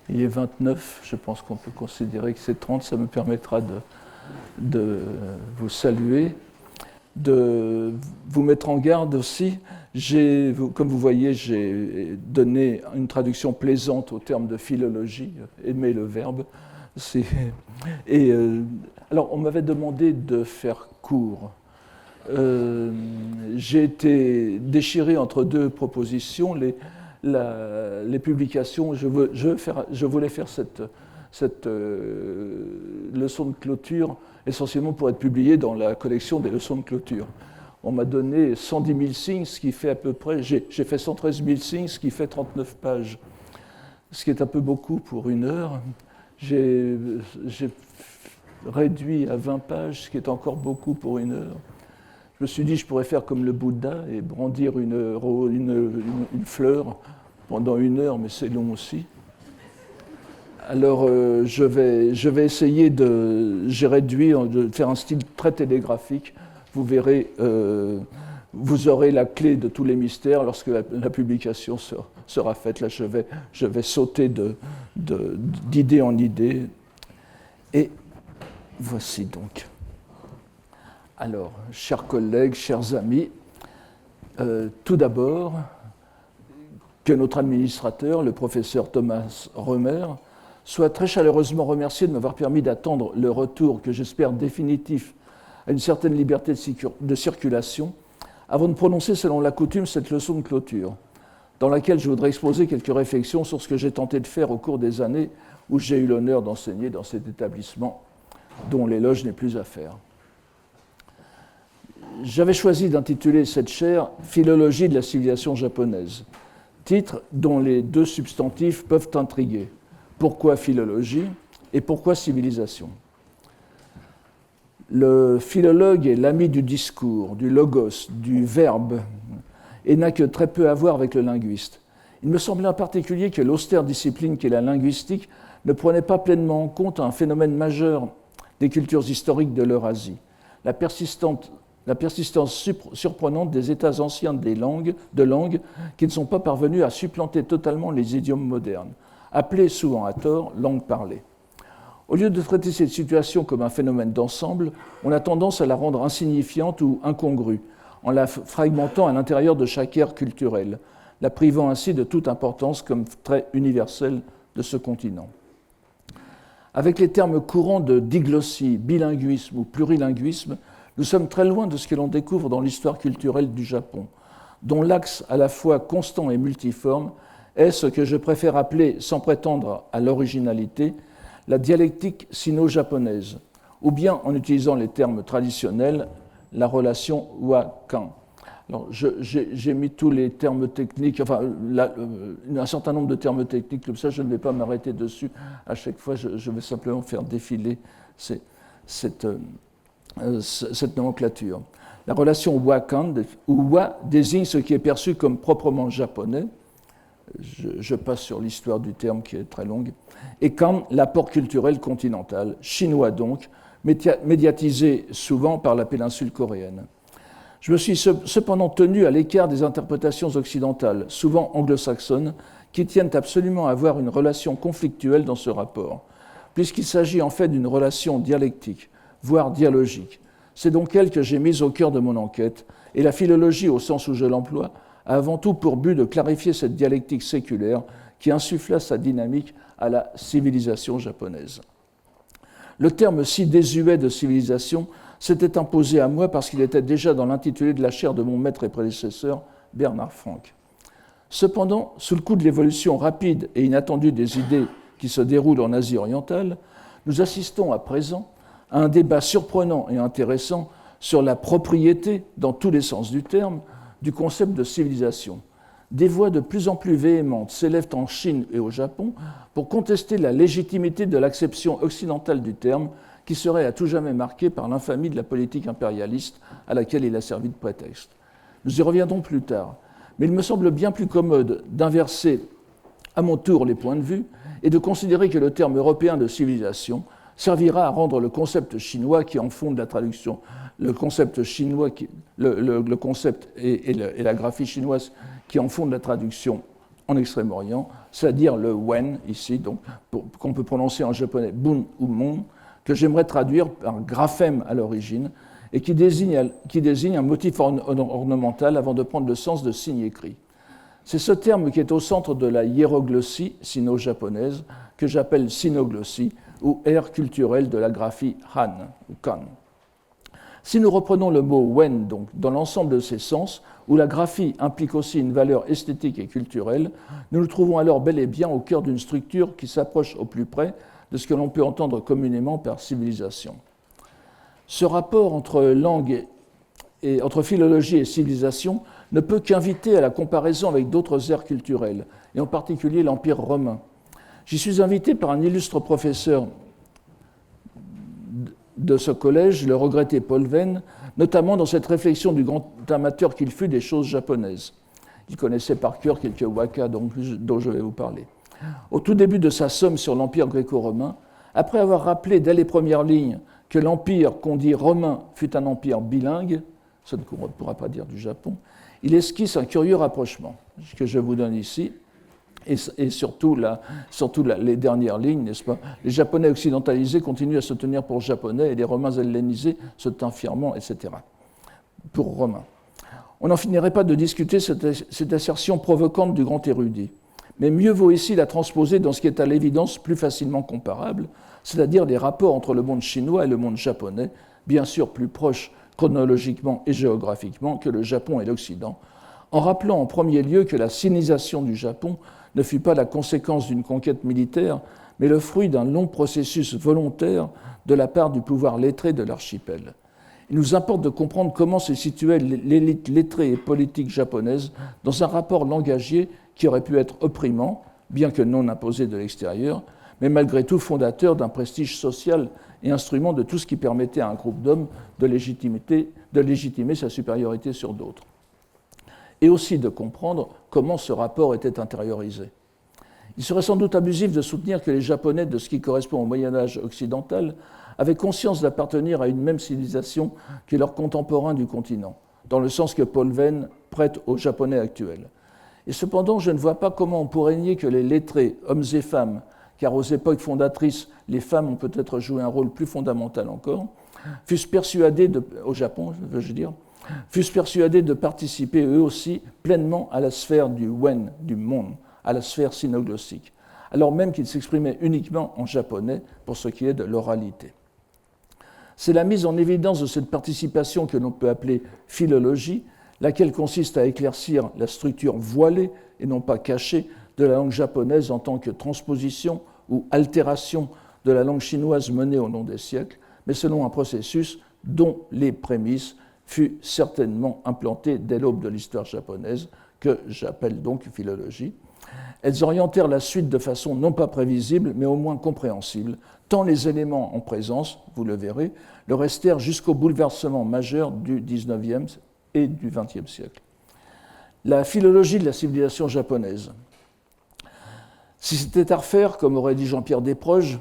Il est 29, je pense qu'on peut considérer que c'est 30, ça me permettra de vous saluer, de vous mettre en garde aussi. Comme vous voyez, j'ai donné une traduction plaisante au terme de philologie, aimer le verbe. Alors, on m'avait demandé de faire court. J'ai été déchiré entre deux propositions. Les publications, je voulais faire cette leçon de clôture essentiellement pour être publiée dans la collection des leçons de clôture. On m'a donné 110 000 signes, ce qui fait à peu près, j'ai fait 113 000 signes, ce qui fait 39 pages, ce qui est un peu beaucoup pour une heure. J'ai réduit à 20 pages, ce qui est encore beaucoup pour une heure. Je me suis dit, je pourrais faire comme le Bouddha et brandir une fleur pendant une heure, mais c'est long aussi. Alors, je vais essayer j'ai réduit, de faire un style très télégraphique. Vous verrez, vous aurez la clé de tous les mystères lorsque la publication sera faite. Là, je vais sauter d'idée en idée. Et voici donc. Alors, chers collègues, chers amis, tout d'abord, que notre administrateur, le professeur Thomas Römer, soit très chaleureusement remercié de m'avoir permis d'attendre le retour, que j'espère définitif, à une certaine liberté de circulation, avant de prononcer selon la coutume cette leçon de clôture, dans laquelle je voudrais exposer quelques réflexions sur ce que j'ai tenté de faire au cours des années où j'ai eu l'honneur d'enseigner dans cet établissement, dont l'éloge n'est plus à faire. J'avais choisi d'intituler cette chaire « Philologie de la civilisation japonaise », titre dont les deux substantifs peuvent intriguer. Pourquoi philologie et pourquoi civilisation ? Le philologue est l'ami du discours, du logos, du verbe, et n'a que très peu à voir avec le linguiste. Il me semblait en particulier que l'austère discipline qu'est la linguistique ne prenait pas pleinement en compte un phénomène majeur des cultures historiques de l'Eurasie, la persistance surprenante des états anciens de langues qui ne sont pas parvenus à supplanter totalement les idiomes modernes, appelés souvent à tort langue parlée. Au lieu de traiter cette situation comme un phénomène d'ensemble, on a tendance à la rendre insignifiante ou incongrue, en la fragmentant à l'intérieur de chaque ère culturelle, la privant ainsi de toute importance comme trait universel de ce continent. Avec les termes courants de diglossie, bilinguisme ou plurilinguisme, nous sommes très loin de ce que l'on découvre dans l'histoire culturelle du Japon, dont l'axe à la fois constant et multiforme est ce que je préfère appeler, sans prétendre à l'originalité, la dialectique sino-japonaise, ou bien, en utilisant les termes traditionnels, la relation wa-kan. Alors, j'ai mis tous les termes techniques, enfin, un certain nombre de termes techniques, comme ça, je ne vais pas m'arrêter dessus. À chaque fois, je vais simplement faire défiler cette nomenclature. La relation wa-kan, ou wa, désigne ce qui est perçu comme proprement japonais. Je passe sur l'histoire du terme qui est très longue. Et kan, l'apport culturel continental, chinois donc, médiatisé souvent par la péninsule coréenne. Je me suis cependant tenu à l'écart des interprétations occidentales, souvent anglo-saxonnes, qui tiennent absolument à avoir une relation conflictuelle dans ce rapport, puisqu'il s'agit en fait d'une relation dialectique, voire dialogique. C'est donc elle que j'ai mise au cœur de mon enquête, et la philologie, au sens où je l'emploie, a avant tout pour but de clarifier cette dialectique séculaire qui insuffla sa dynamique à la civilisation japonaise. Le terme si désuet de civilisation s'était imposé à moi parce qu'il était déjà dans l'intitulé de la chaire de mon maître et prédécesseur, Bernard Franck. Cependant, sous le coup de l'évolution rapide et inattendue des idées qui se déroulent en Asie orientale, nous assistons à présent à un débat surprenant et intéressant sur la propriété, dans tous les sens du terme, du concept de civilisation. Des voix de plus en plus véhémentes s'élèvent en Chine et au Japon pour contester la légitimité de l'acception occidentale du terme qui serait à tout jamais marquée par l'infamie de la politique impérialiste à laquelle il a servi de prétexte. Nous y reviendrons plus tard, mais il me semble bien plus commode d'inverser à mon tour les points de vue et de considérer que le terme européen de civilisation servira à rendre le concept chinois qui en fonde la traduction, le concept chinois, et la graphie chinoise qui en fonde la traduction en Extrême-Orient, c'est-à-dire le wen, ici, donc, qu'on peut prononcer en japonais bun ou mon, que j'aimerais traduire par graphème à l'origine, et qui désigne un motif ornemental avant de prendre le sens de signe écrit. C'est ce terme qui est au centre de la hiéroglossie sino-japonaise, que j'appelle sinoglossie, ou ère culturelle de la graphie Han, ou Kan. Si nous reprenons le mot wen, donc, dans l'ensemble de ses sens, où la graphie implique aussi une valeur esthétique et culturelle, nous nous trouvons alors bel et bien au cœur d'une structure qui s'approche au plus près de ce que l'on peut entendre communément par civilisation. Ce rapport entre entre philologie et civilisation ne peut qu'inviter à la comparaison avec d'autres aires culturelles, et en particulier l'Empire romain. J'y suis invité par un illustre professeur de ce collège, le regretté Paul Venn, notamment dans cette réflexion du grand amateur qu'il fut des choses japonaises. Il connaissait par cœur quelques waka dont je vais vous parler. Au tout début de sa somme sur l'Empire gréco-romain, après avoir rappelé dès les premières lignes que l'Empire qu'on dit romain fut un empire bilingue, ça ne pourra pas dire du Japon, il esquisse un curieux rapprochement que je vous donne ici, et surtout les dernières lignes, n'est-ce pas? Les Japonais occidentalisés continuent à se tenir pour Japonais et les Romains hellénisés se tinrent fièrement, etc. Pour Romains. On n'en finirait pas de discuter cette assertion provocante du grand érudit. Mais mieux vaut ici la transposer dans ce qui est à l'évidence plus facilement comparable, c'est-à-dire les rapports entre le monde chinois et le monde japonais, bien sûr plus proches chronologiquement et géographiquement que le Japon et l'Occident, en rappelant en premier lieu que la sinisation du Japon ne fut pas la conséquence d'une conquête militaire, mais le fruit d'un long processus volontaire de la part du pouvoir lettré de l'archipel. Il nous importe de comprendre comment se situait l'élite lettrée et politique japonaise dans un rapport langagier qui aurait pu être opprimant, bien que non imposé de l'extérieur, mais malgré tout fondateur d'un prestige social et instrument de tout ce qui permettait à un groupe d'hommes de légitimer sa supériorité sur d'autres. Et aussi de comprendre comment ce rapport était intériorisé. Il serait sans doute abusif de soutenir que les Japonais de ce qui correspond au Moyen-Âge occidental avaient conscience d'appartenir à une même civilisation que leurs contemporains du continent, dans le sens que Paul Venn prête aux Japonais actuels. Et cependant, je ne vois pas comment on pourrait nier que les lettrés, hommes et femmes, car aux époques fondatrices, les femmes ont peut-être joué un rôle plus fondamental encore, fussent persuadés, au Japon, veux-je dire, fussent persuadés de participer eux aussi pleinement à la sphère du wen, du monde, à la sphère sinoglossique, alors même qu'ils s'exprimaient uniquement en japonais pour ce qui est de l'oralité. C'est la mise en évidence de cette participation que l'on peut appeler philologie, laquelle consiste à éclaircir la structure voilée et non pas cachée de la langue japonaise en tant que transposition ou altération de la langue chinoise menée au long des siècles, mais selon un processus dont les prémices fut certainement implantée dès l'aube de l'histoire japonaise, que j'appelle donc philologie. Elles orientèrent la suite de façon non pas prévisible, mais au moins compréhensible, tant les éléments en présence, vous le verrez, le restèrent jusqu'au bouleversement majeur du XIXe et du XXe siècle. La philologie de la civilisation japonaise. Si c'était à refaire, comme aurait dit Jean-Pierre Desproges,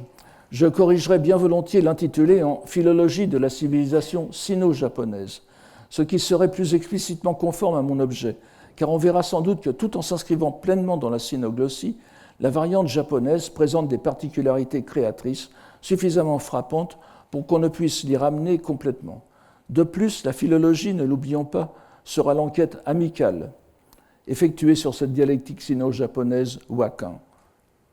je corrigerais bien volontiers l'intitulé en philologie de la civilisation sino-japonaise, ce qui serait plus explicitement conforme à mon objet, car on verra sans doute que tout en s'inscrivant pleinement dans la sinoglossie, la variante japonaise présente des particularités créatrices suffisamment frappantes pour qu'on ne puisse l'y ramener complètement. De plus, la philologie, ne l'oublions pas, sera l'enquête amicale effectuée sur cette dialectique sino-japonaise wakan,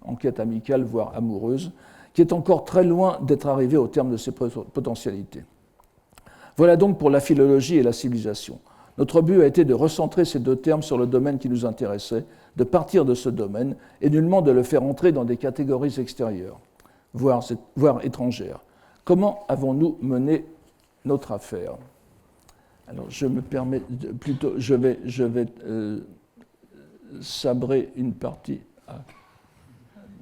enquête amicale voire amoureuse, qui est encore très loin d'être arrivée au terme de ses potentialités. Voilà donc pour la philologie et la civilisation. Notre but a été de recentrer ces deux termes sur le domaine qui nous intéressait, de partir de ce domaine et nullement de le faire entrer dans des catégories extérieures, voire étrangères. Comment avons-nous mené notre affaire? Alors, je me permets, je vais sabrer une partie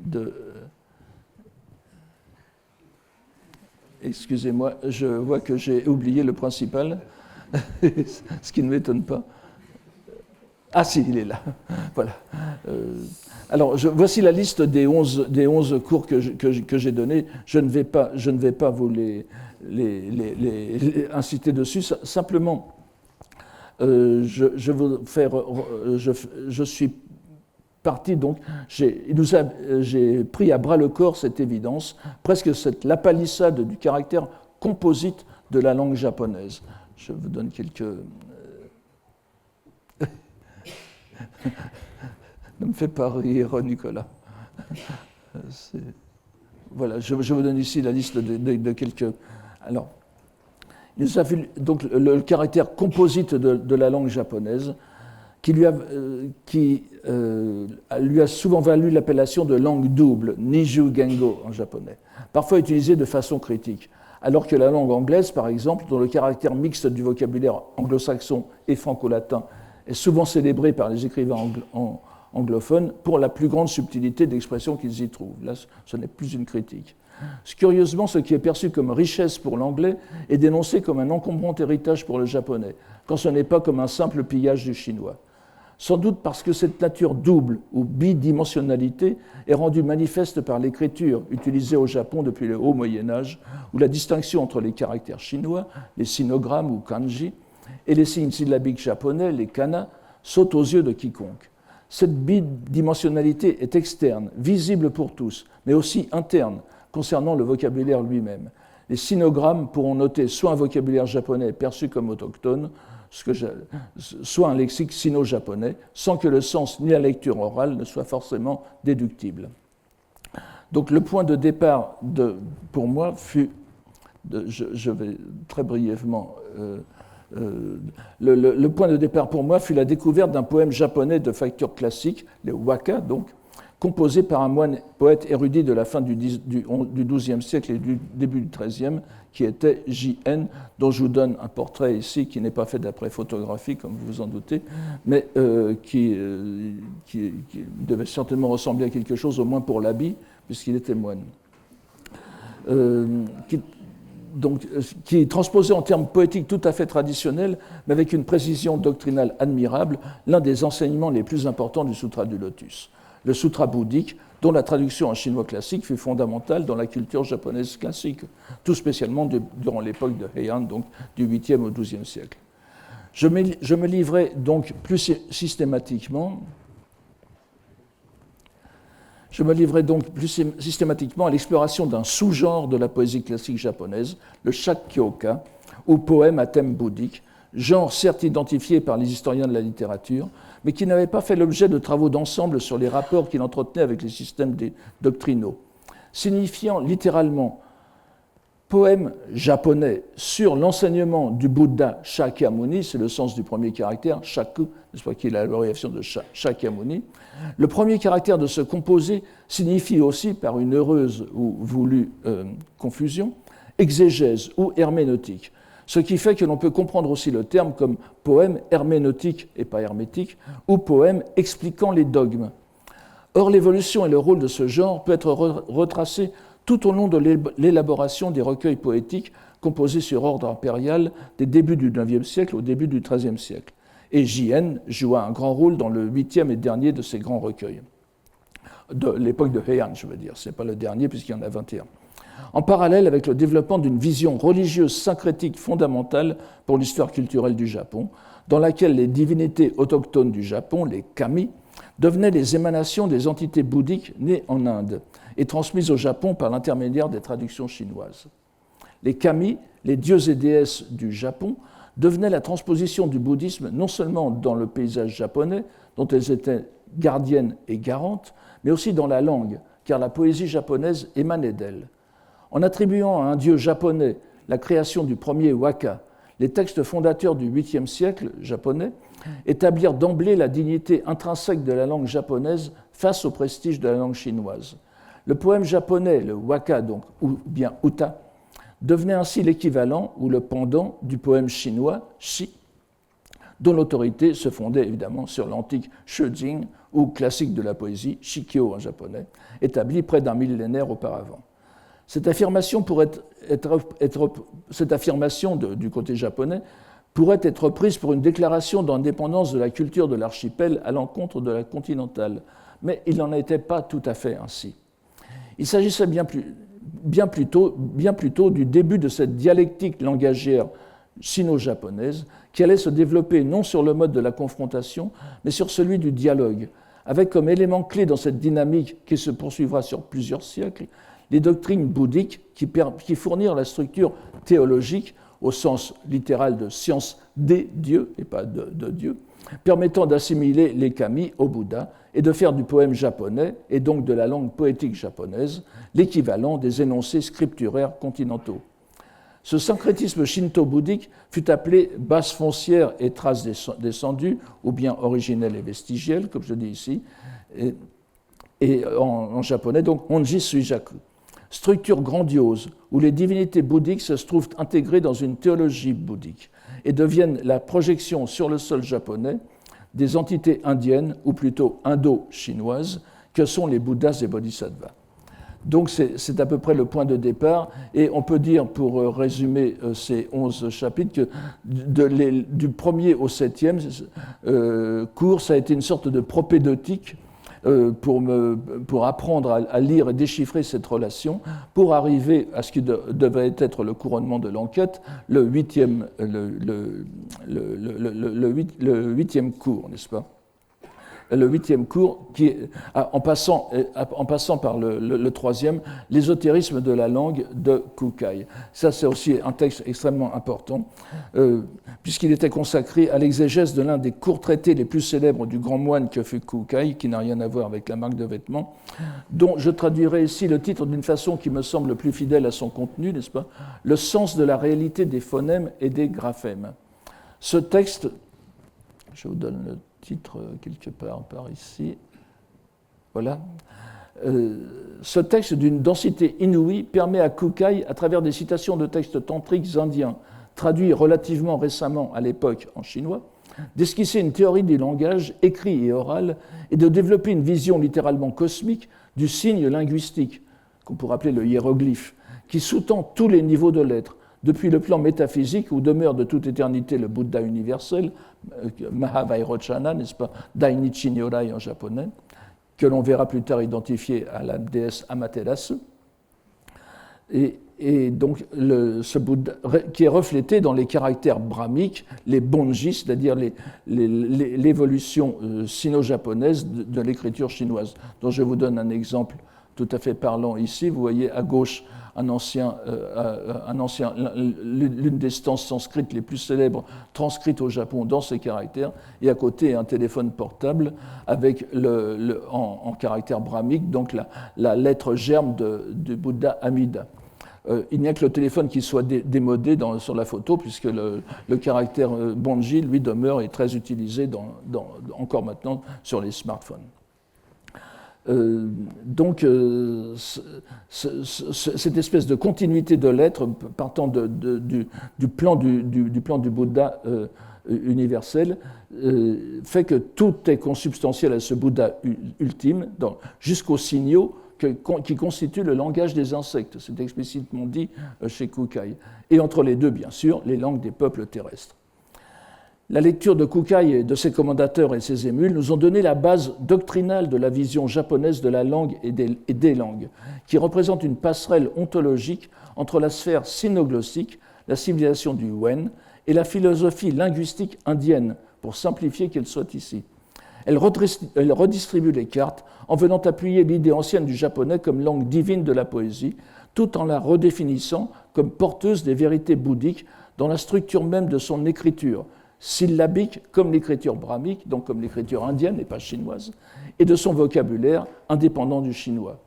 de... Excusez-moi, je vois que j'ai oublié le principal, ce qui ne m'étonne pas. Ah si, il est là. Voilà. Alors, voici la liste des 11 cours que j'ai donnés. Je ne vais pas vous les inciter dessus. Simplement, je suis partie, donc, j'ai pris à bras le corps cette évidence, presque la palissade du caractère composite de la langue japonaise. Je vous donne quelques... Ne me fais pas rire, Nicolas. Voilà, je vous donne ici la liste de quelques... Alors, il nous a fallu donc le caractère composite de la langue japonaise, qui lui a souvent valu l'appellation de langue double, Niju Gengo en japonais, parfois utilisée de façon critique, alors que la langue anglaise, par exemple, dont le caractère mixte du vocabulaire anglo-saxon et franco-latin est souvent célébré par les écrivains anglophones pour la plus grande subtilité d'expression qu'ils y trouvent. Là, ce n'est plus une critique. Curieusement, ce qui est perçu comme richesse pour l'anglais est dénoncé comme un encombrant héritage pour le japonais, quand ce n'est pas comme un simple pillage du chinois. Sans doute parce que cette nature double ou bidimensionnalité est rendue manifeste par l'écriture utilisée au Japon depuis le haut Moyen-Âge, où la distinction entre les caractères chinois, les sinogrammes ou kanji, et les signes syllabiques japonais, les kana, saute aux yeux de quiconque. Cette bidimensionnalité est externe, visible pour tous, mais aussi interne, concernant le vocabulaire lui-même. Les sinogrammes pourront noter soit un vocabulaire japonais perçu comme autochtone, soit un lexique sino-japonais, sans que le sens ni la lecture orale ne soient forcément déductibles. Donc le point de départ pour moi fut, je vais très brièvement, le point de départ pour moi fut la découverte d'un poème japonais de facture classique, les waka donc, composé par un moine poète érudit de la fin du XIIe siècle et du début du XIIIe, qui était J.N., dont je vous donne un portrait ici, qui n'est pas fait d'après photographie, comme vous vous en doutez, mais qui devait certainement ressembler à quelque chose, au moins pour l'habit, puisqu'il était moine. Qui est transposé en termes poétiques tout à fait traditionnels, mais avec une précision doctrinale admirable, l'un des enseignements les plus importants du Sutra du Lotus. Le sutra bouddhique, dont la traduction en chinois classique fut fondamentale dans la culture japonaise classique, tout spécialement durant l'époque de Heian, donc du 8e au 12e siècle. Je me livrais donc plus systématiquement à l'exploration d'un sous-genre de la poésie classique japonaise, le shakkyoka, ou poème à thème bouddhique, genre certes identifié par les historiens de la littérature, mais qui n'avait pas fait l'objet de travaux d'ensemble sur les rapports qu'il entretenait avec les systèmes doctrinaux. Signifiant littéralement poème japonais sur l'enseignement du Bouddha Shakyamuni, c'est le sens du premier caractère, shaku, n'est-ce pas, qui est la variation de Shakyamuni. Le premier caractère de ce composé signifie aussi, par une heureuse ou voulue confusion, exégèse ou herméneutique. Ce qui fait que l'on peut comprendre aussi le terme comme poème herméneutique et pas hermétique, ou poème expliquant les dogmes. Or, l'évolution et le rôle de ce genre peut être retracé tout au long de l'élaboration des recueils poétiques composés sur ordre impérial des débuts du IXe siècle au début du XIIIe siècle. Et J.N. joua un grand rôle dans le 8e et dernier de ces grands recueils. De l'époque de Heian, je veux dire, ce n'est pas le dernier puisqu'il y en a 21. En parallèle avec le développement d'une vision religieuse syncrétique fondamentale pour l'histoire culturelle du Japon, dans laquelle les divinités autochtones du Japon, les kami, devenaient les émanations des entités bouddhiques nées en Inde et transmises au Japon par l'intermédiaire des traductions chinoises. Les kami, les dieux et déesses du Japon, devenaient la transposition du bouddhisme non seulement dans le paysage japonais, dont elles étaient gardiennes et garantes, mais aussi dans la langue, car la poésie japonaise émanait d'elles. En attribuant à un dieu japonais la création du premier waka, les textes fondateurs du 8e siècle japonais établirent d'emblée la dignité intrinsèque de la langue japonaise face au prestige de la langue chinoise. Le poème japonais, le waka donc, ou bien uta, devenait ainsi l'équivalent ou le pendant du poème chinois, shi, dont l'autorité se fondait évidemment sur l'antique shujing, ou classique de la poésie, shikyo en japonais, établi près d'un millénaire auparavant. Cette affirmation du côté japonais pourrait être prise pour une déclaration d'indépendance de la culture de l'archipel à l'encontre de la continentale, mais il n'en était pas tout à fait ainsi. Il s'agissait bien plutôt du début de cette dialectique langagière sino-japonaise qui allait se développer non sur le mode de la confrontation, mais sur celui du dialogue, avec comme élément clé dans cette dynamique qui se poursuivra sur plusieurs siècles les doctrines bouddhiques qui fournirent la structure théologique au sens littéral de science des dieux et pas de Dieu, permettant d'assimiler les kami au Bouddha et de faire du poème japonais, et donc de la langue poétique japonaise, l'équivalent des énoncés scripturaires continentaux. Ce syncrétisme shinto-bouddhique fut appelé base foncière et traces descendues, ou bien originelle et vestigielle, comme je dis ici, et en japonais, donc Honji Suijaku. Structure grandiose où les divinités bouddhiques se trouvent intégrées dans une théologie bouddhique et deviennent la projection sur le sol japonais des entités indiennes, ou plutôt indo-chinoises, que sont les Bouddhas et Bodhisattvas. Donc c'est à peu près le point de départ, et on peut dire, pour résumer ces 11 chapitres, que du 1er au 7e cours, ça a été une sorte de propédeutique pour apprendre à lire et déchiffrer cette relation, pour arriver à ce qui devait être le couronnement de l'enquête, le 8e cours, n'est-ce pas ? Le 8e cours, en passant par le 3e, l'ésotérisme de la langue de Kukai. Ça, c'est aussi un texte extrêmement important, puisqu'il était consacré à l'exégèse de l'un des courts traités les plus célèbres du grand moine que fut Kukai, qui n'a rien à voir avec la marque de vêtements, dont je traduirai ici le titre d'une façon qui me semble plus fidèle à son contenu, n'est-ce pas ? Le sens de la réalité des phonèmes et des graphèmes. Ce texte, je vous donne le titre quelque part par ici. Voilà. Ce texte d'une densité inouïe permet à Kukai, à travers des citations de textes tantriques indiens, traduits relativement récemment à l'époque en chinois, d'esquisser une théorie du langage écrit et oral et de développer une vision littéralement cosmique du signe linguistique, qu'on pourrait appeler le hiéroglyphe, qui sous-tend tous les niveaux de l'être, depuis le plan métaphysique où demeure de toute éternité le Bouddha universel, Mahavairochana, n'est-ce pas, Dainichi Nyorai en japonais, que l'on verra plus tard identifié à la déesse Amaterasu, et donc ce Bouddha, qui est reflété dans les caractères brahmiques, les bonji, c'est-à-dire l'évolution sino-japonaise de l'écriture chinoise, dont je vous donne un exemple tout à fait parlant ici. Vous voyez à gauche l'une des stances sanskrites les plus célèbres transcrites au Japon dans ces caractères, et à côté un téléphone portable avec en caractère brahmique, donc la lettre germe du Bouddha Amida. Il n'y a que le téléphone qui soit démodé sur la photo, puisque le caractère bonji, lui, demeure et est très utilisé encore maintenant sur les smartphones. Donc, cette espèce de continuité de l'être partant du plan du Bouddha universel fait que tout est consubstantiel à ce Bouddha ultime, jusqu'aux signaux qui constituent le langage des insectes. C'est explicitement dit chez Kukai. Et entre les deux, bien sûr, les langues des peuples terrestres. La lecture de Kukai et de ses commentateurs et ses émules nous ont donné la base doctrinale de la vision japonaise de la langue et des langues, qui représente une passerelle ontologique entre la sphère sino-glossique, la civilisation du Wen, et la philosophie linguistique indienne, pour simplifier qu'elle soit ici. Elle redistribue les cartes en venant appuyer l'idée ancienne du japonais comme langue divine de la poésie, tout en la redéfinissant comme porteuse des vérités bouddhiques dans la structure même de son écriture, syllabique comme l'écriture brahmique, donc comme l'écriture indienne et pas chinoise, et de son vocabulaire indépendant du chinois.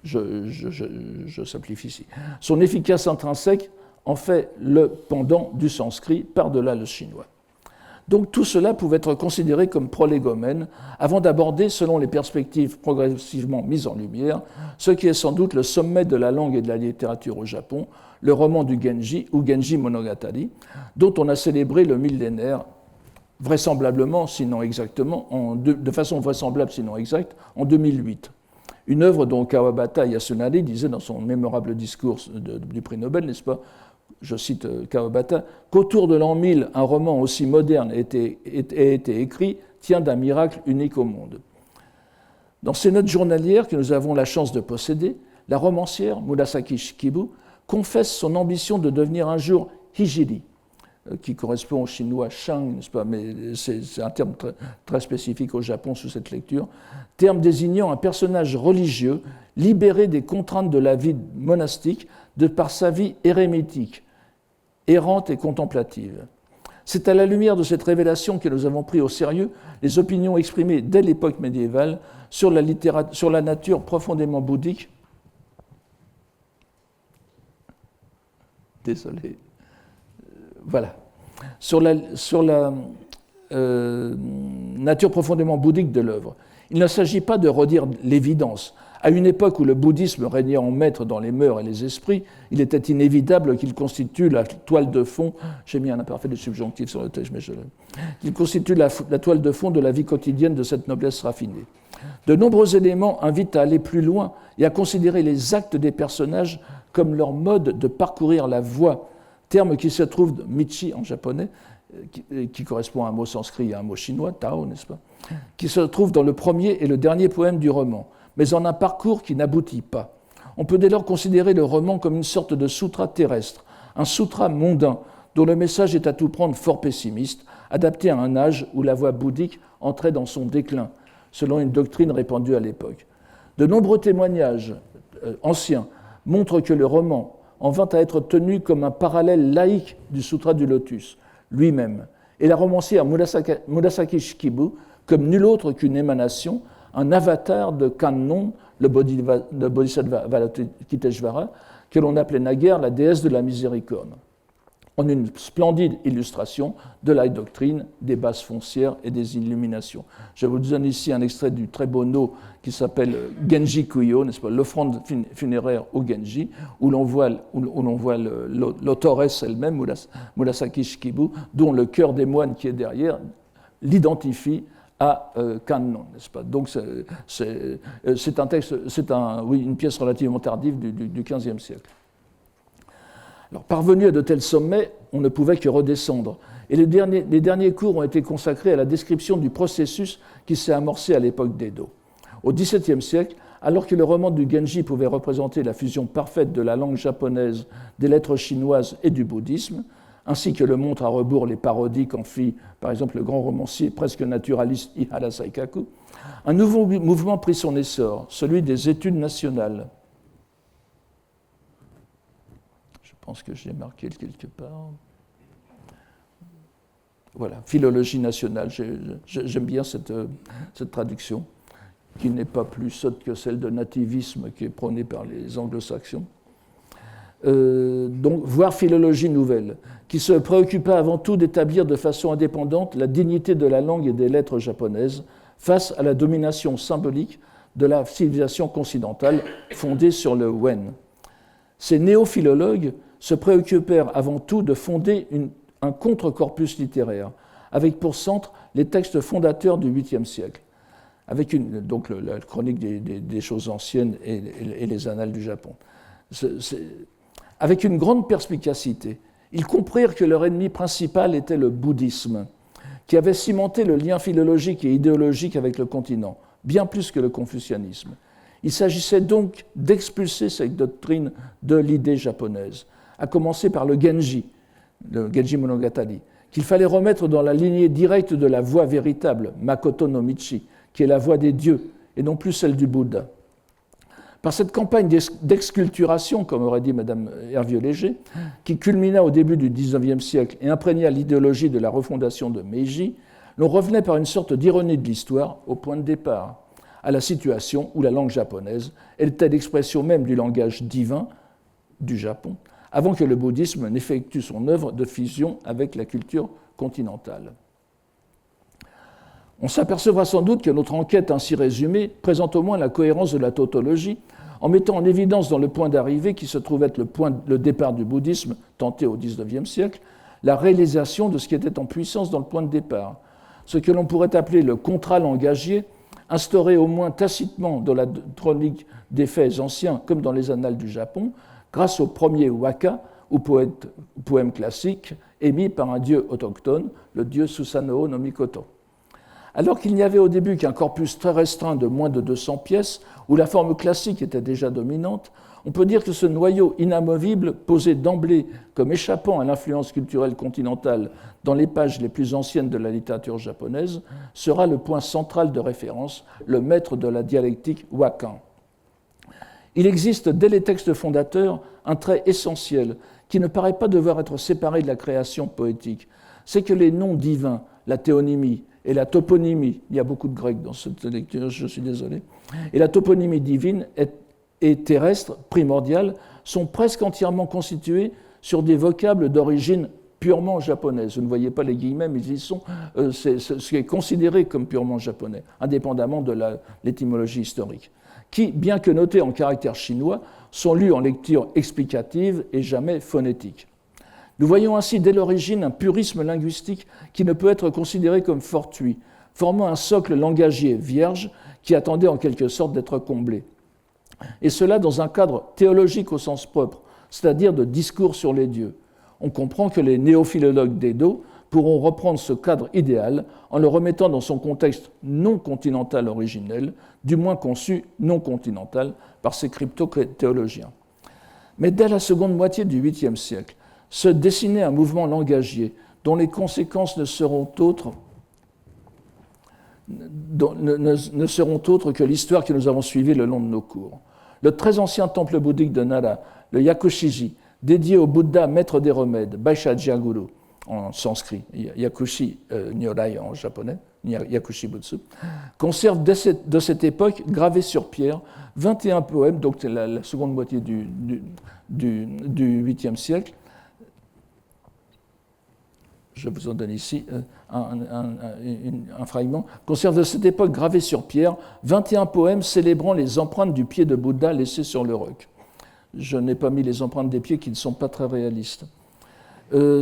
Je simplifie ici. Son efficace intrinsèque en fait le pendant du sanskrit par-delà le chinois. Donc tout cela pouvait être considéré comme prolégomène avant d'aborder, selon les perspectives progressivement mises en lumière, ce qui est sans doute le sommet de la langue et de la littérature au Japon, le roman du Genji ou Genji Monogatari, dont on a célébré le millénaire, vraisemblablement, sinon exactement, de façon vraisemblable sinon exacte, en 2008. Une œuvre dont Kawabata Yasunari disait dans son mémorable discours du prix Nobel, n'est-ce pas, je cite Kawabata, qu'autour de l'an 1000, un roman aussi moderne ait été écrit tient d'un miracle unique au monde. Dans ses notes journalières que nous avons la chance de posséder, la romancière Murasaki Shikibu confesse son ambition de devenir un jour hijiri, qui correspond au chinois shang, n'est-ce pas, mais c'est un terme très, très spécifique au Japon sous cette lecture, terme désignant un personnage religieux libéré des contraintes de la vie monastique de par sa vie érémitique, errante et contemplative. C'est à la lumière de cette révélation que nous avons pris au sérieux les opinions exprimées dès l'époque médiévale sur la nature profondément bouddhique. Désolé. Voilà. Sur la nature profondément bouddhique de l'œuvre. Il ne s'agit pas de redire l'évidence. À une époque où le bouddhisme régnait en maître dans les mœurs et les esprits, il était inévitable qu'il constitue la toile de fond, j'ai mis un imparfait de subjonctif sur le texte, mais qu'il constitue la toile de fond de la vie quotidienne de cette noblesse raffinée. De nombreux éléments invitent à aller plus loin et à considérer les actes des personnages comme leur mode de parcourir la voie, terme qui se trouve, michi en japonais, qui correspond à un mot sanskrit et à un mot chinois, Tao, n'est-ce pas, qui se trouve dans le premier et le dernier poème du roman, mais en un parcours qui n'aboutit pas. On peut dès lors considérer le roman comme une sorte de sutra terrestre, un sutra mondain, dont le message est à tout prendre fort pessimiste, adapté à un âge où la voie bouddhique entrait dans son déclin, selon une doctrine répandue à l'époque. De nombreux témoignages anciens montrent que le roman en vint à être tenu comme un parallèle laïque du Sutra du Lotus, lui-même, et la romancière Murasaki Shikibu comme nul autre qu'une émanation, un avatar de Kannon, le Bodhisattva Avalokiteshvara, que l'on appelait naguère la déesse de la miséricorde, en une splendide illustration de la doctrine des bases foncières et des illuminations. Je vous donne ici un extrait du très beau no qui s'appelle Genji Kuyo, n'est-ce pas, l'offrande funéraire au Genji, où l'on voit l'autoresse elle-même, Murasaki Shikibu, dont le cœur des moines qui est derrière l'identifie à Kannon, n'est-ce pas? Donc c'est un texte, une pièce relativement tardive du XVe siècle. Alors, parvenu à de tels sommets, on ne pouvait que redescendre. Et les derniers cours ont été consacrés à la description du processus qui s'est amorcé à l'époque d'Edo. Au XVIIe siècle, alors que le roman du Genji pouvait représenter la fusion parfaite de la langue japonaise, des lettres chinoises et du bouddhisme, ainsi que le montrent à rebours les parodies qu'en fit, par exemple, le grand romancier presque naturaliste Ihara Saikaku, un nouveau mouvement prit son essor, celui des études nationales. Je pense que j'ai marqué quelque part. Voilà, philologie nationale. J'aime bien cette traduction, qui n'est pas plus sotte que celle de nativisme qui est prônée par les anglo-saxons. Donc, voire philologie nouvelle, qui se préoccupa avant tout d'établir de façon indépendante la dignité de la langue et des lettres japonaises face à la domination symbolique de la civilisation occidentale fondée sur le Wen. Ces néophilologues se préoccupèrent avant tout de fonder un contre-corpus littéraire, avec pour centre les textes fondateurs du 8e siècle, avec donc la chronique des choses anciennes et les annales du Japon. Avec une grande perspicacité, ils comprirent que leur ennemi principal était le bouddhisme, qui avait cimenté le lien philologique et idéologique avec le continent, bien plus que le confucianisme. Il s'agissait donc d'expulser cette doctrine de l'idée japonaise, à commencer par le Genji Monogatari, qu'il fallait remettre dans la lignée directe de la voie véritable, Makoto no Michi, qui est la voie des dieux, et non plus celle du Bouddha. Par cette campagne d'exculturation, comme aurait dit Mme Hervieux-Léger, qui culmina au début du XIXe siècle et imprégna l'idéologie de la refondation de Meiji, l'on revenait par une sorte d'ironie de l'histoire au point de départ, à la situation où la langue japonaise était l'expression même du langage divin du Japon, avant que le bouddhisme n'effectue son œuvre de fusion avec la culture continentale. On s'apercevra sans doute que notre enquête ainsi résumée présente au moins la cohérence de la tautologie en mettant en évidence dans le point d'arrivée qui se trouve être le départ du bouddhisme tenté au XIXe siècle, la réalisation de ce qui était en puissance dans le point de départ, ce que l'on pourrait appeler le contrat langagier, instauré au moins tacitement dans la chronique des faits anciens comme dans les annales du Japon, grâce au premier waka, ou poème classique, émis par un dieu autochtone, le dieu Susanoo no Mikoto. Alors qu'il n'y avait au début qu'un corpus très restreint de moins de 200 pièces, où la forme classique était déjà dominante, On peut dire que ce noyau inamovible, posé d'emblée comme échappant à l'influence culturelle continentale dans les pages les plus anciennes de la littérature japonaise, sera le point central de référence, le maître de la dialectique Wakan. Il existe dès les textes fondateurs un trait essentiel qui ne paraît pas devoir être séparé de la création poétique. C'est que les noms divins, la théonymie et la toponymie, il y a beaucoup de grec dans cette lecture, je suis désolé, et la toponymie divine et terrestre, primordiale, sont presque entièrement constitués sur des vocables d'origine purement japonaise. Vous ne voyez pas les guillemets, mais ils sont, c'est ce qui est considéré comme purement japonais, indépendamment de l'étymologie historique, qui, bien que notés en caractère chinois, sont lus en lecture explicative et jamais phonétique. Nous voyons ainsi dès l'origine un purisme linguistique qui ne peut être considéré comme fortuit, formant un socle langagier vierge qui attendait en quelque sorte d'être comblé. Et cela dans un cadre théologique au sens propre, c'est-à-dire de discours sur les dieux. On comprend que les néophilologues d'Edo pourront reprendre ce cadre idéal en le remettant dans son contexte non continental originel, du moins conçu non continental par ces crypto-théologiens. Mais dès la seconde moitié du 8e siècle, se dessinait un mouvement langagier dont les conséquences ne seront autres que l'histoire que nous avons suivie le long de nos cours. Le très ancien temple bouddhique de Nara, le Yakushiji, dédié au Bouddha maître des remèdes, Baishajia-guru en sanskrit, Yakushi Nyorai en japonais, Yakushi Butsu, conserve de cette époque, gravés sur pierre, 21 poèmes, donc la seconde moitié du 8e siècle. Je vous en donne ici un fragment. Conserve de cette époque gravés sur pierre 21 poèmes célébrant les empreintes du pied de Bouddha laissées sur le roc. Je n'ai pas mis les empreintes des pieds qui ne sont pas très réalistes.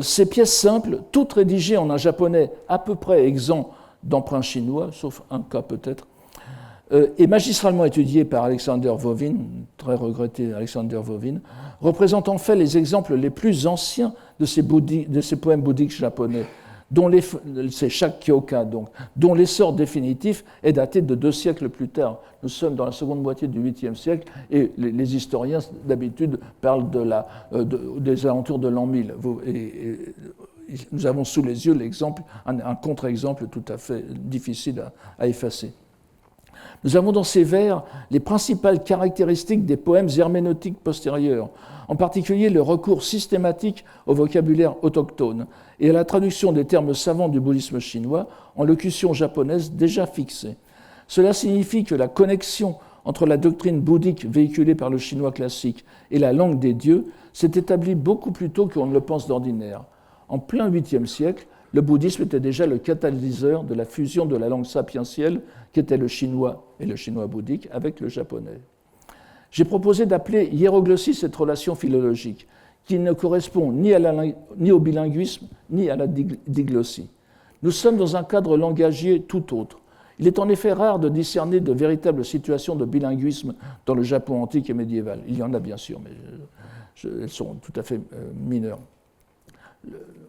Ces pièces simples, toutes rédigées en un japonais à peu près exempt d'emprunts chinois, sauf un cas peut-être, et magistralement étudiées par Alexander Vovin, très regretté Alexander Vovin, représentent en fait les exemples les plus anciens de ces poèmes bouddhiques japonais, c'est Shakkyoka, dont l'essor définitif est daté de 2 siècles plus tard. Nous sommes dans la seconde moitié du 8e siècle et les historiens d'habitude parlent des alentours de l'an 1000. Nous avons sous les yeux l'exemple, un contre-exemple tout à fait difficile à effacer. Nous avons dans ces vers les principales caractéristiques des poèmes herméneutiques postérieurs, en particulier le recours systématique au vocabulaire autochtone et à la traduction des termes savants du bouddhisme chinois en locution japonaise déjà fixée. Cela signifie que la connexion entre la doctrine bouddhique véhiculée par le chinois classique et la langue des dieux s'est établie beaucoup plus tôt qu'on ne le pense d'ordinaire. En plein 8e siècle, le bouddhisme était déjà le catalyseur de la fusion de la langue sapientielle qu'était le chinois et le chinois bouddhique avec le japonais. J'ai proposé d'appeler hiéroglossie cette relation philologique qui ne correspond ni au bilinguisme ni à la diglossie. Nous sommes dans un cadre langagier tout autre. Il est en effet rare de discerner de véritables situations de bilinguisme dans le Japon antique et médiéval. Il y en a bien sûr, mais elles sont tout à fait mineures.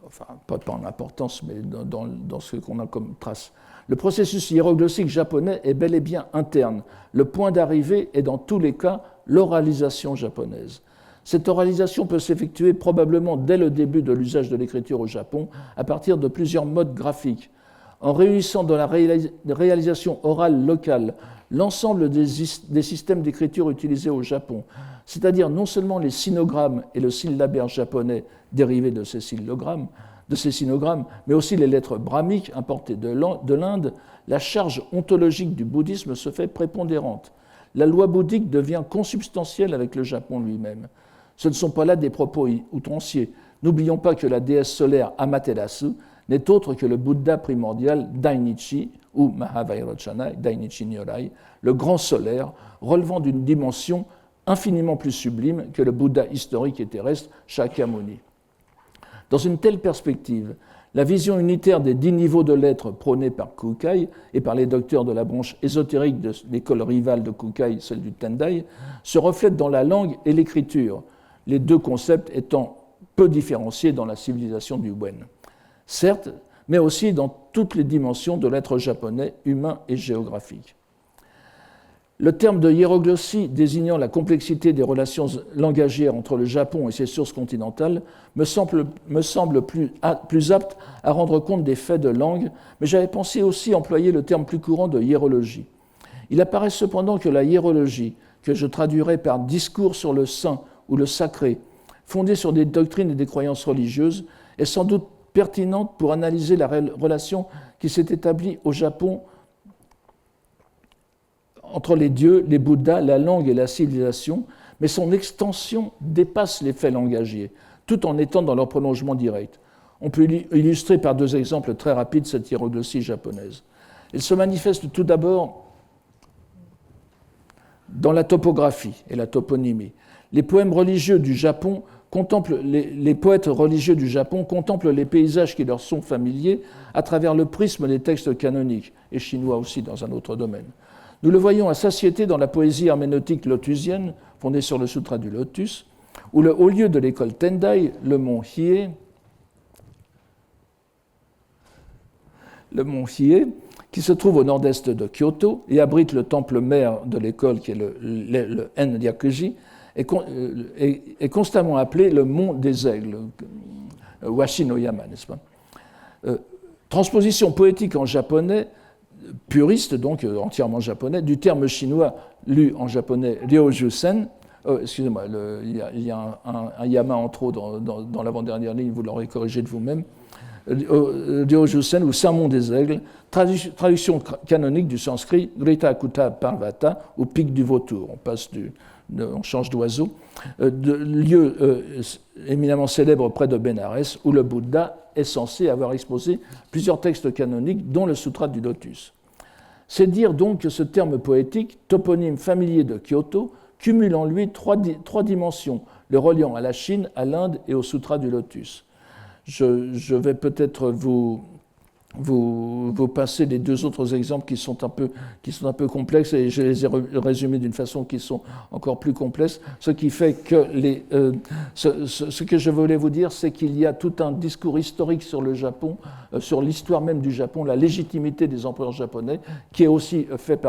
Enfin, pas en importance, mais dans ce qu'on a comme trace. Le processus hiéroglossique japonais est bel et bien interne. Le point d'arrivée est dans tous les cas l'oralisation japonaise. Cette oralisation peut s'effectuer probablement dès le début de l'usage de l'écriture au Japon, à partir de plusieurs modes graphiques. En réunissant dans la réalisation orale locale l'ensemble des systèmes d'écriture utilisés au Japon, c'est-à-dire non seulement les sinogrammes et le syllabaire japonais dérivés de ces sinogrammes, mais aussi les lettres brahmiques importées de l'Inde, la charge ontologique du bouddhisme se fait prépondérante. La loi bouddhique devient consubstantielle avec le Japon lui-même. Ce ne sont pas là des propos outranciers. N'oublions pas que la déesse solaire Amaterasu n'est autre que le Bouddha primordial Dainichi, ou Mahavairochana, Dainichi Nyorai, le grand solaire, relevant d'une dimension infiniment plus sublime que le Bouddha historique et terrestre Shakyamuni. Dans une telle perspective, la vision unitaire des 10 niveaux de l'être prônée par Kukai et par les docteurs de la branche ésotérique de l'école rivale de Kukai, celle du Tendai, se reflète dans la langue et l'écriture, les deux concepts étant peu différenciés dans la civilisation du Wen. Certes, mais aussi dans toutes les dimensions de l'être japonais, humain et géographique. Le terme de hiéroglossie désignant la complexité des relations langagières entre le Japon et ses sources continentales me semble plus apte à rendre compte des faits de langue, mais j'avais pensé aussi employer le terme plus courant de hiérologie. Il apparaît cependant que la hiérologie, que je traduirais par discours sur le saint ou le sacré, fondé sur des doctrines et des croyances religieuses, est sans doute pertinente pour analyser la relation qui s'est établie au Japon entre les dieux, les Bouddhas, la langue et la civilisation, mais son extension dépasse les faits langagiers, tout en étant dans leur prolongement direct. On peut illustrer par deux exemples très rapides cette hiéroglossie japonaise. Elle se manifeste tout d'abord dans la topographie et la toponymie. Les poèmes religieux du Japon les poètes religieux du Japon contemplent les paysages qui leur sont familiers à travers le prisme des textes canoniques, et chinois aussi dans un autre domaine. Nous le voyons à satiété dans la poésie herméneutique lotusienne, fondée sur le Sutra du Lotus, où le haut lieu de l'école Tendai, le mont Hiei, qui se trouve au nord-est de Kyoto et abrite le temple mère de l'école, qui est le En-Ryakuji, est constamment appelé le mont des aigles, Washi no Yama, n'est-ce pas ? Transposition poétique en japonais, puriste, donc entièrement japonais, du terme chinois lu en japonais Ryojusen. Excusez-moi, il y a un yama en trop dans l'avant-dernière ligne, vous l'aurez corrigé de vous-même. Ryojusen ou Sermon des aigles, traduction canonique du sanskrit Grita Kuta Parvata, ou pic du vautour. On change d'oiseau, lieu éminemment célèbre près de Bénarès, où le Bouddha est censé avoir exposé plusieurs textes canoniques, dont le Sutra du Lotus. C'est dire donc que ce terme poétique, toponyme familier de Kyoto, cumule en lui trois dimensions, le reliant à la Chine, à l'Inde et au Sutra du Lotus. Je vais peut-être vous passer les deux autres exemples qui sont un peu complexes, et je les ai résumés d'une façon qui sont encore plus complexes, ce qui fait que ce que je voulais vous dire, c'est qu'il y a tout un discours historique sur le Japon, sur l'histoire même du Japon, la légitimité des empereurs japonais, qui est aussi fait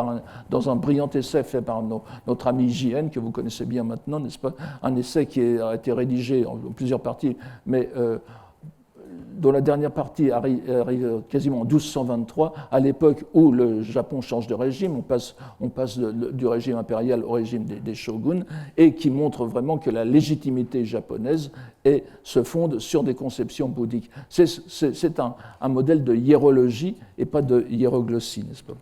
dans un brillant essai fait par notre ami J.N., que vous connaissez bien maintenant, n'est-ce pas, un essai qui a été rédigé en plusieurs parties, mais dont la dernière partie arrive quasiment en 1223, à l'époque où le Japon change de régime, on passe du régime impérial au régime des shoguns, et qui montre vraiment que la légitimité japonaise se fonde sur des conceptions bouddhiques. C'est un modèle de hiérologie et pas de hiéroglossie, n'est-ce pas ?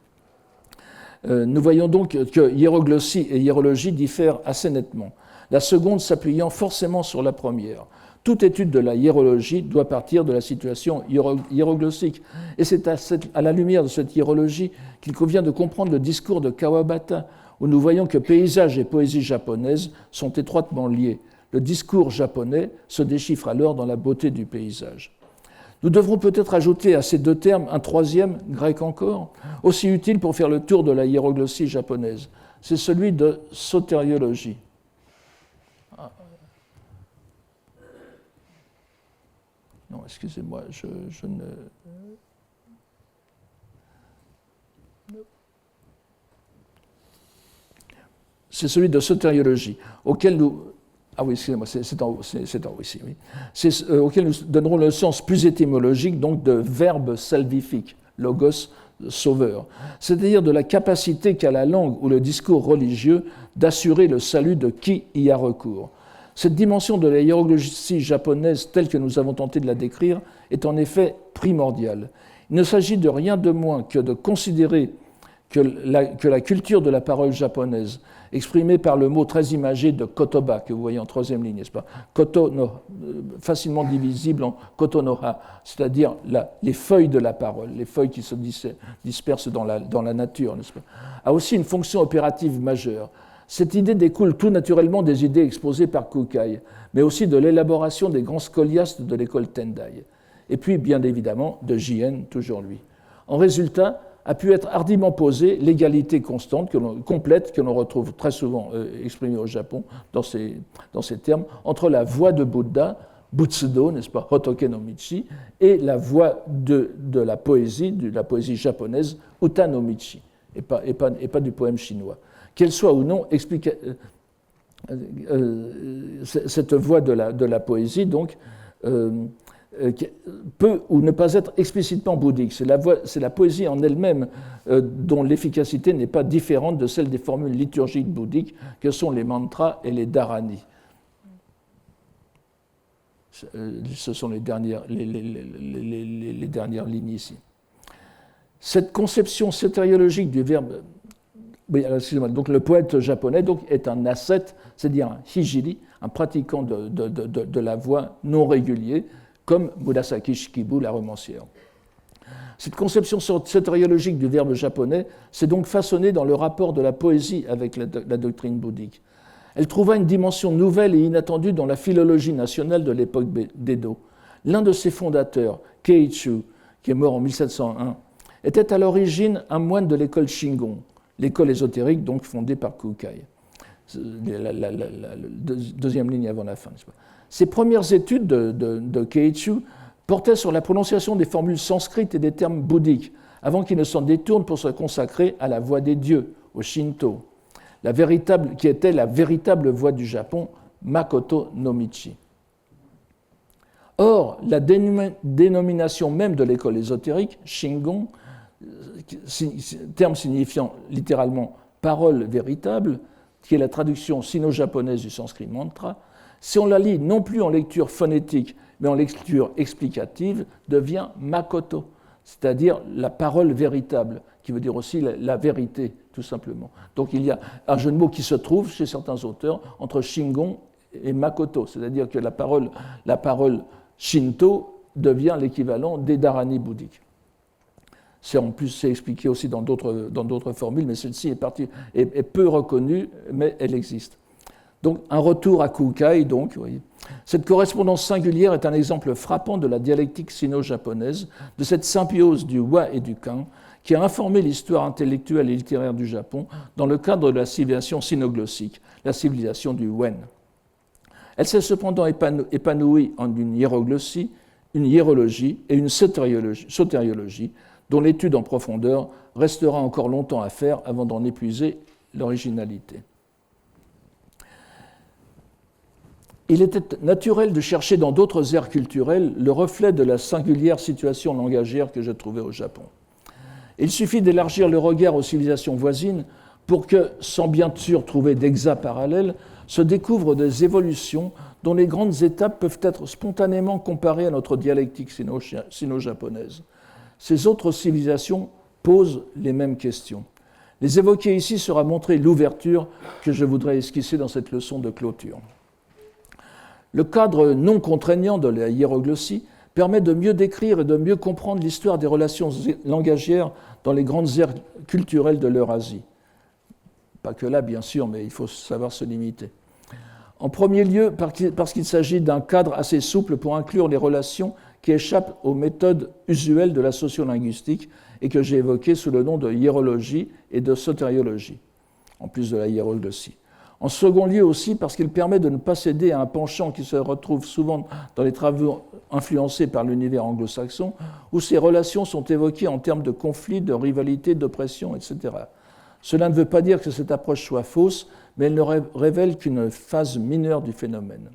Nous voyons donc que hiéroglossie et hiérologie diffèrent assez nettement, la seconde s'appuyant forcément sur la première. Toute étude de la hiérologie doit partir de la situation hiéroglossique. Et c'est à la lumière de cette hiérologie qu'il convient de comprendre le discours de Kawabata, où nous voyons que paysage et poésie japonaise sont étroitement liés. Le discours japonais se déchiffre alors dans la beauté du paysage. Nous devrons peut-être ajouter à ces deux termes un troisième, grec encore, aussi utile pour faire le tour de la hiéroglossie japonaise. C'est celui de sotériologie. Non, excusez-moi, je ne... C'est celui de sotériologie, auquel nous... Ah oui, excusez-moi, c'est en haut ici, oui. Auquel nous donnerons le sens plus étymologique, donc de verbe salvifique, logos, sauveur, c'est-à-dire de la capacité qu'a la langue ou le discours religieux d'assurer le salut de qui y a recours. Cette dimension de la hiéroglossie japonaise, telle que nous avons tenté de la décrire, est en effet primordiale. Il ne s'agit de rien de moins que de considérer que la culture de la parole japonaise, exprimée par le mot très imagé de kotoba, que vous voyez en troisième ligne, n'est-ce pas, koto no, facilement divisible en koto no ha, c'est-à-dire les feuilles de la parole, les feuilles qui se dispersent dans la nature, n'est-ce pas, a aussi une fonction opérative majeure. Cette idée découle tout naturellement des idées exposées par Kukai, mais aussi de l'élaboration des grands scoliastes de l'école Tendai, et puis bien évidemment de J.N., toujours lui. En résultat, a pu être hardiment posée l'égalité complète que l'on retrouve très souvent exprimée au Japon dans ces termes, entre la voix de Bouddha, Butsudo, n'est-ce pas, Hotoke no Michi, et la voix de la poésie japonaise, Uta no Michi, et pas du poème chinois, qu'elle soit ou non cette voie de la poésie, donc, peut ou ne pas être explicitement bouddhique. C'est la poésie en elle-même dont l'efficacité n'est pas différente de celle des formules liturgiques bouddhiques que sont les mantras et les dharanis. Ce sont les dernières lignes ici. Cette conception sotériologique du verbe... Oui, excusez-moi, donc le poète japonais donc, est un ascète, c'est-à-dire un hijiri, un pratiquant de la voix non régulier, comme Murasaki Shikibu, la romancière. Cette conception sotériologique du verbe japonais s'est donc façonnée dans le rapport de la poésie avec la doctrine bouddhique. Elle trouva une dimension nouvelle et inattendue dans la philologie nationale de l'époque d'Edo. L'un de ses fondateurs, Keiichu, qui est mort en 1701, était à l'origine un moine de l'école Shingon, l'école ésotérique donc fondée par Kukai. La deuxième ligne avant la fin. Ses premières études de Keiichu portaient sur la prononciation des formules sanskrites et des termes bouddhiques, avant qu'il ne s'en détourne pour se consacrer à la voix des dieux, au Shinto, qui était la véritable voix du Japon, Makoto no Michi. Or, la dénomination même de l'école ésotérique, Shingon, terme signifiant littéralement parole véritable, qui est la traduction sino-japonaise du sanskrit mantra, si on la lit non plus en lecture phonétique, mais en lecture explicative, devient Makoto, c'est-à-dire la parole véritable, qui veut dire aussi la vérité, tout simplement. Donc il y a un jeu de mots qui se trouve chez certains auteurs entre Shingon et Makoto, c'est-à-dire que la parole Shinto devient l'équivalent des dharani bouddhiques. En plus, c'est expliqué aussi dans d'autres formules, mais celle-ci est peu reconnue, mais elle existe. Donc, un retour à Kukai, donc, vous voyez. Cette correspondance singulière est un exemple frappant de la dialectique sino-japonaise, de cette symbiose du wa et du kan, qui a informé l'histoire intellectuelle et littéraire du Japon dans le cadre de la civilisation sinoglossique, la civilisation du Wen. Elle s'est cependant épanouie en une hiéroglossie, une hiérologie et une sotériologie, dont l'étude en profondeur restera encore longtemps à faire avant d'en épuiser l'originalité. Il était naturel de chercher dans d'autres aires culturelles le reflet de la singulière situation langagière que je trouvais au Japon. Il suffit d'élargir le regard aux civilisations voisines pour que, sans bien sûr trouver d'exacts parallèles, se découvrent des évolutions dont les grandes étapes peuvent être spontanément comparées à notre dialectique sino-japonaise. Ces autres civilisations posent les mêmes questions. Les évoquer ici sera montrer l'ouverture que je voudrais esquisser dans cette leçon de clôture. Le cadre non contraignant de la hiéroglossie permet de mieux décrire et de mieux comprendre l'histoire des relations langagières dans les grandes aires culturelles de l'Eurasie. Pas que là, bien sûr, mais il faut savoir se limiter. En premier lieu, parce qu'il s'agit d'un cadre assez souple pour inclure les relations qui échappent aux méthodes usuelles de la sociolinguistique et que j'ai évoquées sous le nom de hiérologie et de sotériologie, en plus de la hiéroglossie. En second lieu aussi, parce qu'il permet de ne pas céder à un penchant qui se retrouve souvent dans les travaux influencés par l'univers anglo-saxon, où ces relations sont évoquées en termes de conflits, de rivalité, d'oppression, etc. Cela ne veut pas dire que cette approche soit fausse, mais elle ne révèle qu'une phase mineure du phénomène.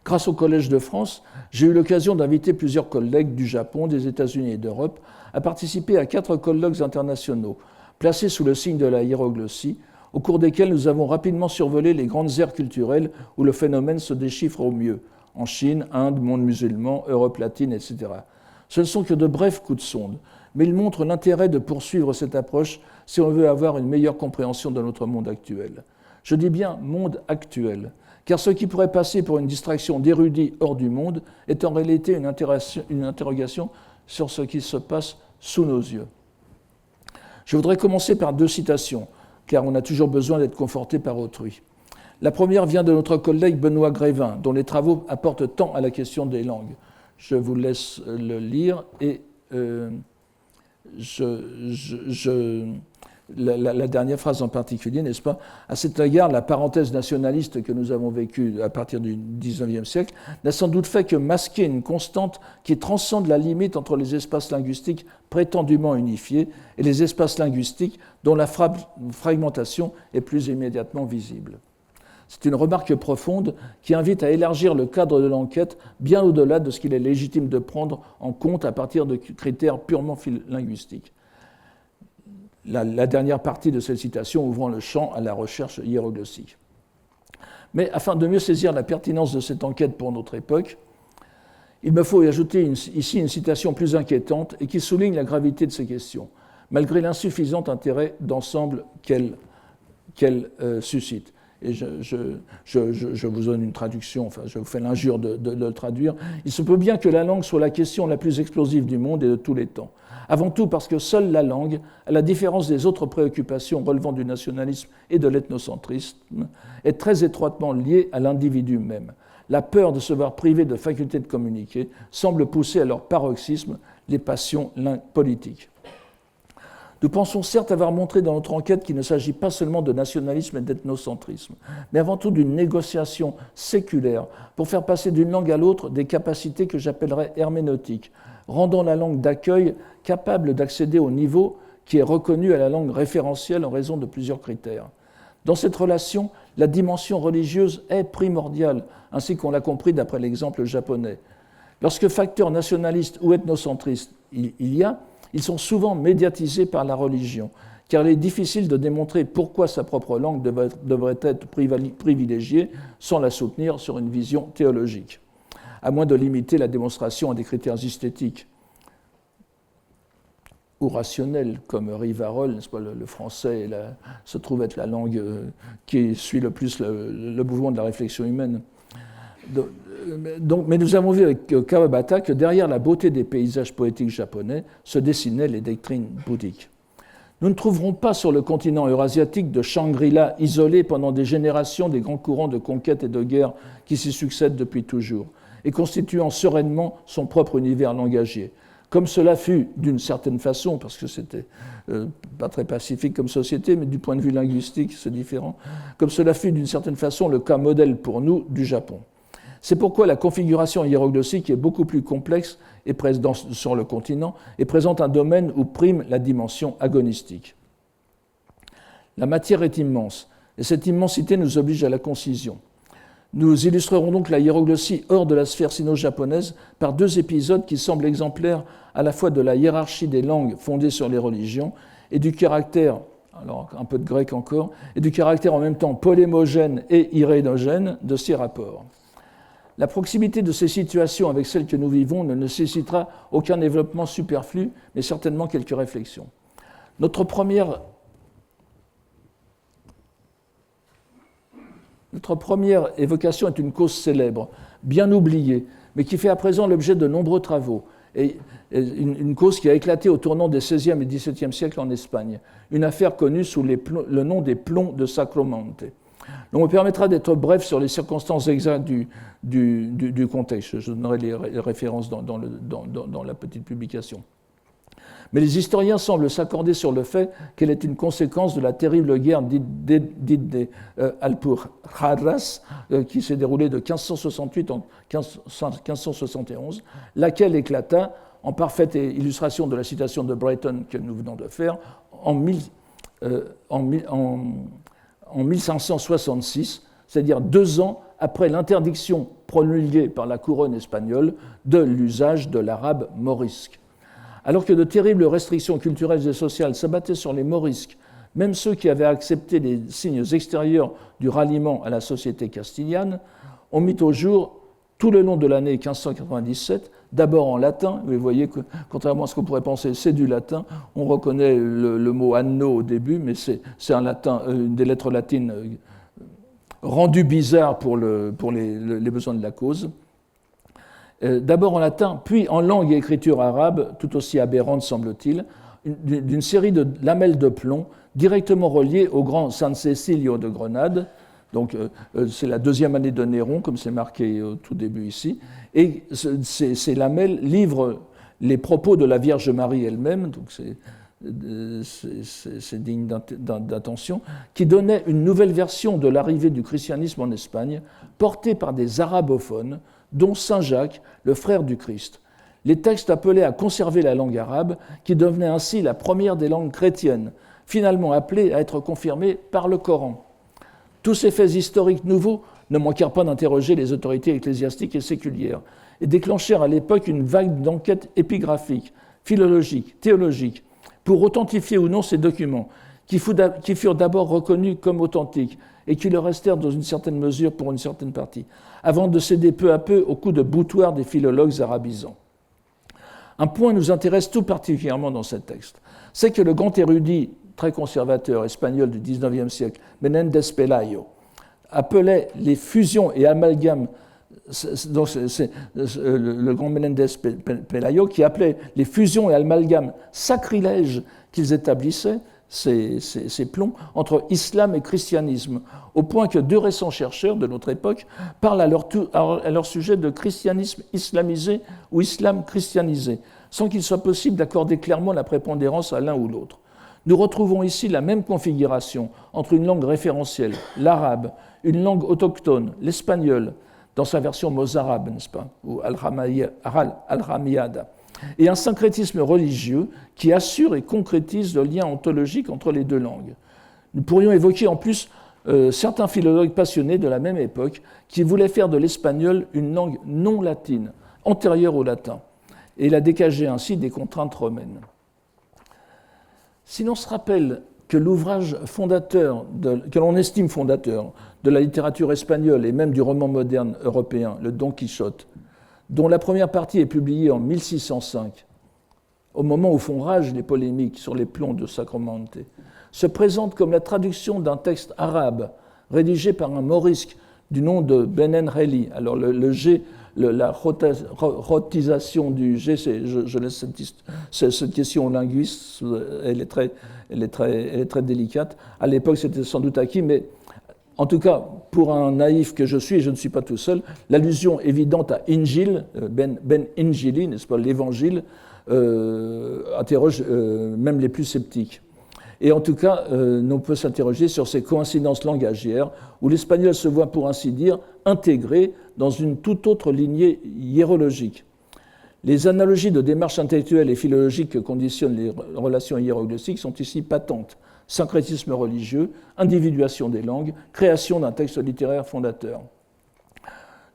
Grâce au Collège de France, j'ai eu l'occasion d'inviter plusieurs collègues du Japon, des États-Unis et d'Europe à participer à 4 colloques internationaux, placés sous le signe de la hiéroglossie, au cours desquels nous avons rapidement survolé les grandes aires culturelles où le phénomène se déchiffre au mieux, en Chine, Inde, monde musulman, Europe latine, etc. Ce ne sont que de brefs coups de sonde, mais ils montrent l'intérêt de poursuivre cette approche si on veut avoir une meilleure compréhension de notre monde actuel. Je dis bien monde actuel, car ce qui pourrait passer pour une distraction d'érudits hors du monde est en réalité une interrogation sur ce qui se passe sous nos yeux. Je voudrais commencer par 2 citations, car on a toujours besoin d'être conforté par autrui. La première vient de notre collègue Benoît Grévin, dont les travaux apportent tant à la question des langues. Je vous laisse le lire et la dernière phrase en particulier, n'est-ce pas? À cet égard, la parenthèse nationaliste que nous avons vécue à partir du XIXe siècle n'a sans doute fait que masquer une constante qui transcende la limite entre les espaces linguistiques prétendument unifiés et les espaces linguistiques dont la fragmentation est plus immédiatement visible. C'est une remarque profonde qui invite à élargir le cadre de l'enquête bien au-delà de ce qu'il est légitime de prendre en compte à partir de critères purement linguistiques. La dernière partie de cette citation ouvrant le champ à la recherche hiéroglossique. Mais afin de mieux saisir la pertinence de cette enquête pour notre époque, il me faut y ajouter ici une citation plus inquiétante et qui souligne la gravité de ces questions, malgré l'insuffisant intérêt d'ensemble qu'elle suscite. Et je vous donne une traduction, enfin je vous fais l'injure de le traduire. Il se peut bien que la langue soit la question la plus explosive du monde et de tous les temps. Avant tout parce que seule la langue, à la différence des autres préoccupations relevant du nationalisme et de l'ethnocentrisme, est très étroitement liée à l'individu même. La peur de se voir privé de faculté de communiquer semble pousser à leur paroxysme les passions politiques. Nous pensons certes avoir montré dans notre enquête qu'il ne s'agit pas seulement de nationalisme et d'ethnocentrisme, mais avant tout d'une négociation séculaire pour faire passer d'une langue à l'autre des capacités que j'appellerais herméneutiques, rendant la langue d'accueil capable d'accéder au niveau qui est reconnu à la langue référentielle en raison de plusieurs critères. Dans cette relation, la dimension religieuse est primordiale, ainsi qu'on l'a compris d'après l'exemple japonais. Lorsque facteur nationaliste ou ethnocentriste il y a, ils sont souvent médiatisés par la religion, car il est difficile de démontrer pourquoi sa propre langue devrait être privilégiée sans la soutenir sur une vision théologique, à moins de limiter la démonstration à des critères esthétiques ou rationnels, comme Rivarol, n'est-ce pas, le français se trouve être la langue qui suit le plus le mouvement de la réflexion humaine. Mais nous avons vu avec Kawabata que derrière la beauté des paysages poétiques japonais se dessinaient les doctrines bouddhiques. Nous ne trouverons pas sur le continent eurasiatique de Shangri-La isolé pendant des générations des grands courants de conquête et de guerre qui s'y succèdent depuis toujours, et constituant sereinement son propre univers langagier. Comme cela fut d'une certaine façon, parce que c'était pas très pacifique comme société, mais du point de vue linguistique, c'est différent, comme cela fut d'une certaine façon le cas modèle pour nous du Japon. C'est pourquoi la configuration hiéroglossique est beaucoup plus complexe et sur le continent et présente un domaine où prime la dimension agonistique. La matière est immense, et cette immensité nous oblige à la concision. Nous illustrerons donc la hiéroglossie hors de la sphère sino-japonaise par deux épisodes qui semblent exemplaires à la fois de la hiérarchie des langues fondées sur les religions et du caractère, alors un peu de grec encore, et du caractère en même temps polémogène et irénogène de ces rapports. La proximité de ces situations avec celles que nous vivons ne nécessitera aucun développement superflu, mais certainement quelques réflexions. Notre première évocation est une cause célèbre, bien oubliée, mais qui fait à présent l'objet de nombreux travaux, et une cause qui a éclaté au tournant des XVIe et XVIIe siècles en Espagne, une affaire connue sous le nom des plombs de Sacromonte. On me permettra d'être bref sur les circonstances exactes du contexte. Je donnerai les références dans la petite publication. Mais les historiens semblent s'accorder sur le fait qu'elle est une conséquence de la terrible guerre dite des Alpujarras, qui s'est déroulée de 1568 en 1571, laquelle éclata, en parfaite illustration de la citation de Brighton que nous venons de faire, en 1566, c'est-à-dire 2 ans après l'interdiction promulguée par la couronne espagnole de l'usage de l'arabe morisque. Alors que de terribles restrictions culturelles et sociales s'abattaient sur les morisques, même ceux qui avaient accepté les signes extérieurs du ralliement à la société castillane, ont mis au jour, tout le long de l'année 1597, d'abord en latin, vous voyez que, contrairement à ce qu'on pourrait penser, c'est du latin, on reconnaît le mot anno au début, mais c'est un latin, des lettres latines rendues bizarres pour les besoins de la cause. D'abord en latin, puis en langue et écriture arabe, tout aussi aberrante semble-t-il, d'une série de lamelles de plomb directement reliées au grand San Cecilio de Grenade. Donc c'est la 2e année de Néron, comme c'est marqué au tout début ici, et ces lamelles livrent les propos de la Vierge Marie elle-même, donc c'est digne d'attention, qui donnait une nouvelle version de l'arrivée du christianisme en Espagne, portée par des arabophones, dont Saint Jacques, le frère du Christ. Les textes appelaient à conserver la langue arabe, qui devenait ainsi la première des langues chrétiennes, finalement appelée à être confirmée par le Coran. Tous ces faits historiques nouveaux ne manquèrent pas d'interroger les autorités ecclésiastiques et séculières, et déclenchèrent à l'époque une vague d'enquêtes épigraphiques, philologiques, théologiques, pour authentifier ou non ces documents, qui furent d'abord reconnus comme authentiques et qui le restèrent dans une certaine mesure pour une certaine partie, avant de céder peu à peu au coup de boutoir des philologues arabisants. Un point nous intéresse tout particulièrement dans ce texte, c'est que le grand érudit très conservateur espagnol du XIXe siècle, Menéndez Pelayo, appelait les fusions et amalgames, donc c'est le grand Menéndez Pelayo qui appelait les fusions et amalgames sacrilèges qu'ils établissaient, ces plombs, entre islam et christianisme, au point que deux récents chercheurs de notre époque parlent à leur sujet de christianisme islamisé ou islam christianisé, sans qu'il soit possible d'accorder clairement la prépondérance à l'un ou l'autre. Nous retrouvons ici la même configuration entre une langue référentielle, l'arabe, une langue autochtone, l'espagnol, dans sa version mozarabe, n'est-ce pas, ou al-Ramiyada, et un syncrétisme religieux qui assure et concrétise le lien ontologique entre les deux langues. Nous pourrions évoquer en plus certains philologues passionnés de la même époque qui voulaient faire de l'espagnol une langue non latine, antérieure au latin, et la dégager ainsi des contraintes romaines. Si l'on se rappelle que l'ouvrage fondateur, que l'on estime fondateur de la littérature espagnole et même du roman moderne européen, le Don Quichotte, dont la première partie est publiée en 1605, au moment où font rage les polémiques sur les plombs de Sacromonte, se présente comme la traduction d'un texte arabe rédigé par un morisque du nom de Benenreli. Alors le G, la rotisation du G, je laisse cette question aux linguistes, elle est très délicate. À l'époque, c'était sans doute acquis, mais en tout cas, pour un naïf que je suis, et je ne suis pas tout seul, l'allusion évidente à Injil, Ben Injili, n'est-ce pas, l'évangile, interroge même les plus sceptiques. Et en tout cas, on peut s'interroger sur ces coïncidences langagières, où l'espagnol se voit, pour ainsi dire, intégré dans une toute autre lignée hiérologique. Les analogies de démarche intellectuelle et philologique que conditionnent les relations hiéroglyphiques sont ici patentes. Syncrétisme religieux, individuation des langues, création d'un texte littéraire fondateur.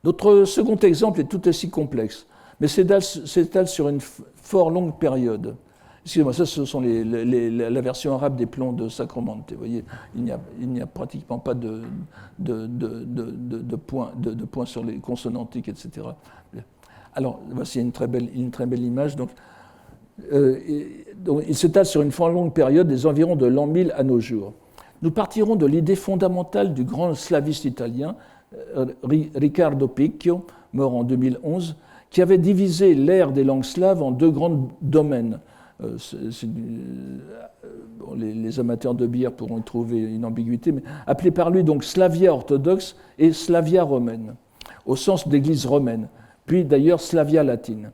Notre second exemple est tout aussi complexe, mais s'étale sur une fort longue période. Excusez-moi, ça, ce sont la version arabe des plombs de Sacromonte. Vous voyez, il n'y a pratiquement pas de points sur les consonantiques, etc. Alors, voici une très belle image. Donc, il s'étale sur une fort longue période, des environs de l'an 1000 à nos jours. Nous partirons de l'idée fondamentale du grand slaviste italien, Riccardo Picchio, mort en 2011, qui avait divisé l'ère des langues slaves en deux grands domaines. Les amateurs de bière pourront y trouver une ambiguïté, mais appelé par lui donc Slavia orthodoxe et Slavia romaine, au sens d'église romaine, puis d'ailleurs Slavia latine.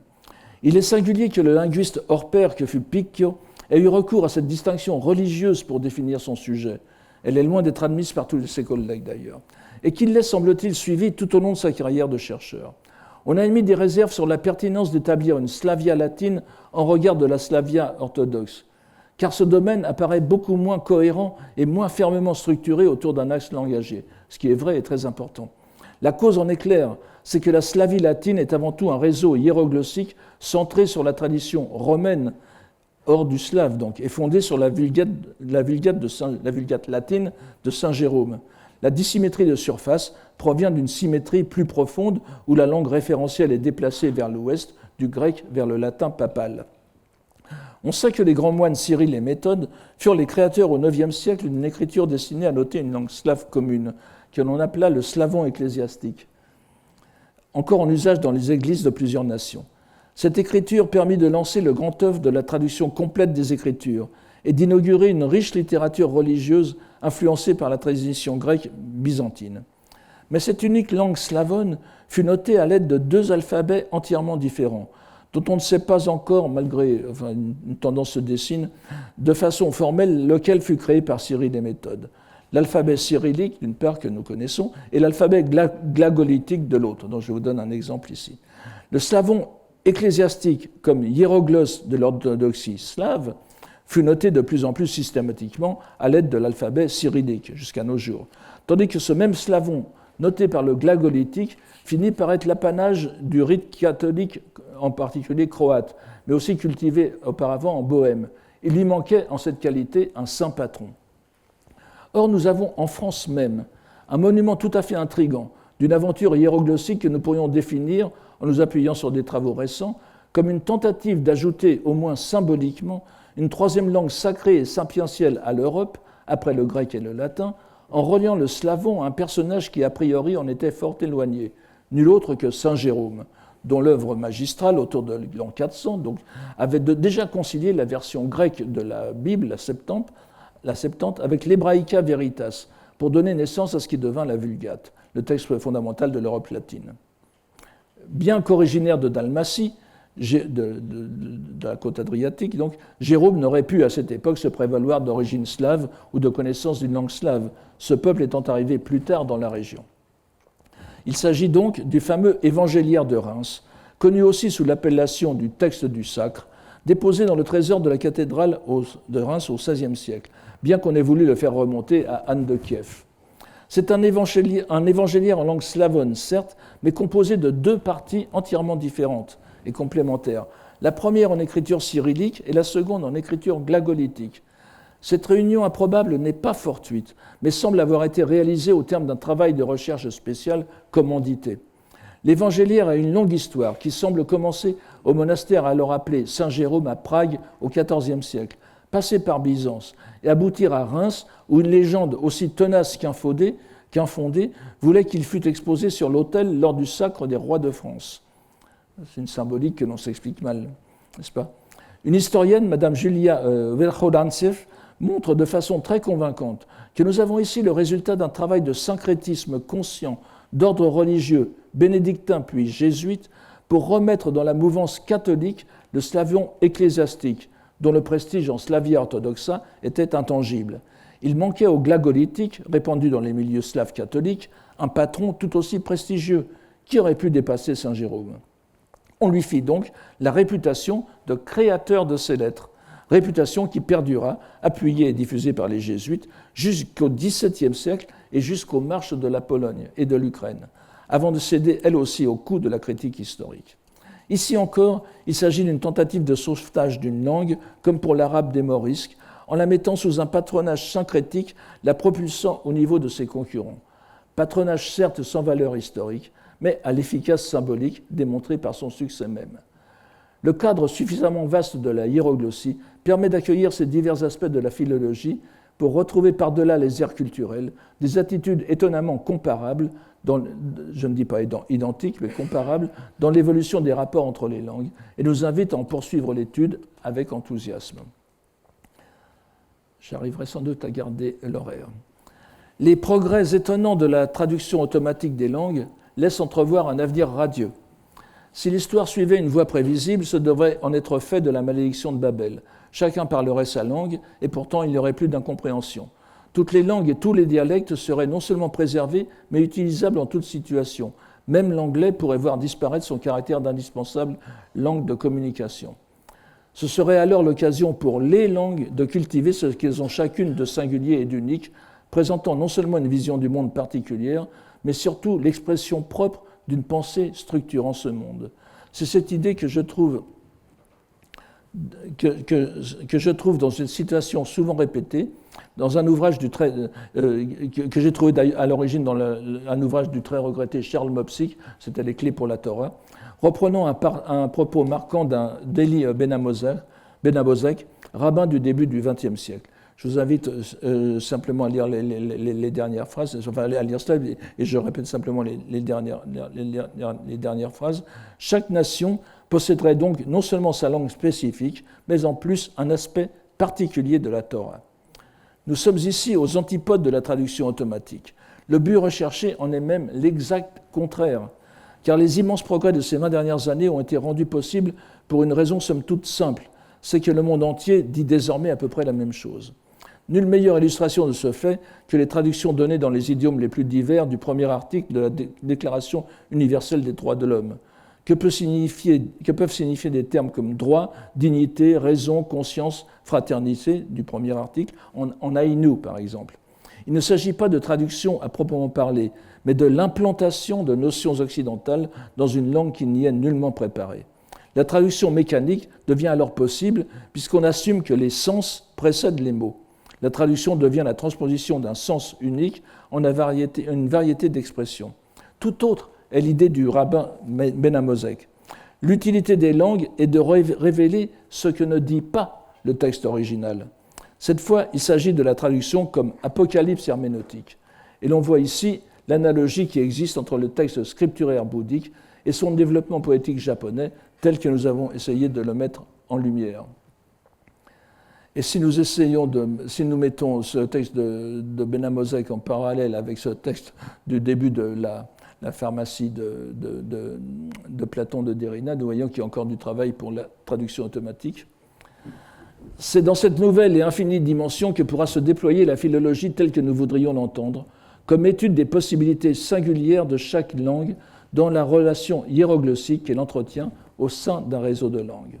Il est singulier que le linguiste hors pair que fut Picchio ait eu recours à cette distinction religieuse pour définir son sujet. Elle est loin d'être admise par tous ses collègues d'ailleurs, et qu'il l'ait, semble-t-il, suivi tout au long de sa carrière de chercheur. On a émis des réserves sur la pertinence d'établir une Slavia latine en regard de la Slavia orthodoxe, car ce domaine apparaît beaucoup moins cohérent et moins fermement structuré autour d'un axe langagier, ce qui est vrai et très important. La cause en est claire, c'est que la Slavie latine est avant tout un réseau hiéroglossique centré sur la tradition romaine, hors du slave donc, et fondée sur la vulgate latine de Saint Jérôme. La dissymétrie de surface provient d'une symétrie plus profonde où la langue référentielle est déplacée vers l'ouest, du grec vers le latin papal. On sait que les grands moines Cyril et Méthode furent les créateurs au IXe siècle d'une écriture destinée à noter une langue slave commune, que l'on appela le slavon ecclésiastique, encore en usage dans les églises de plusieurs nations. Cette écriture permit de lancer le grand œuvre de la traduction complète des Écritures et d'inaugurer une riche littérature religieuse influencée par la tradition grecque byzantine. Mais cette unique langue slavone fut notée à l'aide de deux alphabets entièrement différents, dont on ne sait pas encore, malgré une tendance se dessine, de façon formelle, lequel fut créé par Cyril et Méthode. L'alphabet cyrillique, d'une part, que nous connaissons, et l'alphabet glagolitique de l'autre, dont je vous donne un exemple ici. Le slavon ecclésiastique, comme hiéroglosse de l'orthodoxie slave, fut noté de plus en plus systématiquement à l'aide de l'alphabet cyrillique jusqu'à nos jours, tandis que ce même slavon, noté par le glagolitique, finit par être l'apanage du rite catholique, en particulier croate, mais aussi cultivé auparavant en Bohême. Il lui manquait en cette qualité un saint patron. Or, nous avons en France même un monument tout à fait intrigant d'une aventure hiéroglossique que nous pourrions définir, en nous appuyant sur des travaux récents, comme une tentative d'ajouter, au moins symboliquement, une troisième langue sacrée et sapientielle à l'Europe, après le grec et le latin, en reliant le slavon à un personnage qui a priori en était fort éloigné, nul autre que saint Jérôme, dont l'œuvre magistrale, autour de l'an 400, donc, avait déjà concilié la version grecque de la Bible, la Septante, avec l'Hebraïca Veritas, pour donner naissance à ce qui devint la Vulgate, le texte fondamental de l'Europe latine. Bien qu'originaire de Dalmatie, de la côte adriatique, donc, Jérôme n'aurait pu à cette époque se prévaloir d'origine slave ou de connaissance d'une langue slave, ce peuple étant arrivé plus tard dans la région. Il s'agit donc du fameux évangéliaire de Reims, connu aussi sous l'appellation du texte du sacre, déposé dans le trésor de la cathédrale de Reims au XVIe siècle, bien qu'on ait voulu le faire remonter à Anne de Kiev. C'est un évangéliaire en langue slavonne, certes, mais composé de deux parties entièrement différentes et complémentaires. La première en écriture cyrillique et la seconde en écriture glagolitique. Cette réunion improbable n'est pas fortuite, mais semble avoir été réalisée au terme d'un travail de recherche spécial commandité. L'évangéliaire a une longue histoire qui semble commencer au monastère alors appelé Saint-Jérôme à Prague au XIVe siècle, passer par Byzance et aboutir à Reims où une légende aussi tenace qu'infondée voulait qu'il fût exposé sur l'autel lors du sacre des rois de France. C'est une symbolique que l'on s'explique mal, n'est-ce pas ? Une historienne, Mme Julia Verchodantsev, montre de façon très convaincante que nous avons ici le résultat d'un travail de syncrétisme conscient d'ordre religieux, bénédictin puis jésuite, pour remettre dans la mouvance catholique le slavon ecclésiastique, dont le prestige en Slavia orthodoxa était intangible. Il manquait au glagolitique, répandu dans les milieux slaves catholiques, un patron tout aussi prestigieux, qui aurait pu dépasser saint Jérôme. On lui fit donc la réputation de créateur de ces lettres, réputation qui perdura, appuyée et diffusée par les jésuites, jusqu'au XVIIe siècle et jusqu'aux marches de la Pologne et de l'Ukraine, avant de céder elle aussi au coup de la critique historique. Ici encore, il s'agit d'une tentative de sauvetage d'une langue, comme pour l'arabe des Morisques, en la mettant sous un patronage syncrétique, la propulsant au niveau de ses concurrents. Patronage certes sans valeur historique, mais à l'efficace symbolique démontrée par son succès même. Le cadre suffisamment vaste de la hiéroglossie permet d'accueillir ces divers aspects de la philologie pour retrouver par-delà les aires culturelles des attitudes étonnamment comparables, je ne dis pas identiques, mais comparables, dans l'évolution des rapports entre les langues, et nous invite à en poursuivre l'étude avec enthousiasme. J'arriverai sans doute à garder l'horaire. Les progrès étonnants de la traduction automatique des langues laissent entrevoir un avenir radieux. Si l'histoire suivait une voie prévisible, ce devrait en être fait de la malédiction de Babel. Chacun parlerait sa langue, et pourtant il n'y aurait plus d'incompréhension. Toutes les langues et tous les dialectes seraient non seulement préservés, mais utilisables en toute situation. Même l'anglais pourrait voir disparaître son caractère d'indispensable langue de communication. Ce serait alors l'occasion pour les langues de cultiver ce qu'elles ont chacune de singulier et d'unique, présentant non seulement une vision du monde particulière, mais surtout l'expression propre d'une pensée structurant ce monde. C'est cette idée que je trouve dans une citation souvent répétée, dans un ouvrage que j'ai trouvé à l'origine dans un ouvrage du très regretté Charles Mopsic, c'était Les Clés pour la Torah, reprenant un propos marquant d'Eli Ben-Abozek, rabbin du début du XXe siècle. Je vous invite simplement à lire les dernières phrases, enfin à lire cela, et je répète simplement les dernières phrases. Chaque nation posséderait donc non seulement sa langue spécifique, mais en plus un aspect particulier de la Torah. Nous sommes ici aux antipodes de la traduction automatique. Le but recherché en est même l'exact contraire. car les immenses progrès de ces 20 dernières années ont été rendus possibles pour une raison somme toute simple, c'est que le monde entier dit désormais à peu près la même chose. Nulle meilleure illustration de ce fait que les traductions données dans les idiomes les plus divers du premier article de la Déclaration universelle des droits de l'homme, que peuvent signifier des termes comme droit, dignité, raison, conscience, fraternité, du premier article, en Aïnou par exemple. Il ne s'agit pas de traduction à proprement parler, mais de l'implantation de notions occidentales dans une langue qui n'y est nullement préparée. La traduction mécanique devient alors possible puisqu'on assume que les sens précèdent les mots. La traduction devient la transposition d'un sens unique en une variété d'expressions. Tout autre est l'idée du rabbin Ben Amosek. L'utilité des langues est de révéler ce que ne dit pas le texte original. Cette fois, il s'agit de la traduction comme apocalypse herméneutique. Et l'on voit ici l'analogie qui existe entre le texte scripturaire bouddhique et son développement poétique japonais, tel que nous avons essayé de le mettre en lumière. Et si nous mettons ce texte de Ben Amosek en parallèle avec ce texte du début de la pharmacie de Platon de Dérina, nous voyons qu'il y a encore du travail pour la traduction automatique. C'est dans cette nouvelle et infinie dimension que pourra se déployer la philologie telle que nous voudrions l'entendre, comme étude des possibilités singulières de chaque langue dans la relation hiéroglossique qu'elle entretient au sein d'un réseau de langues.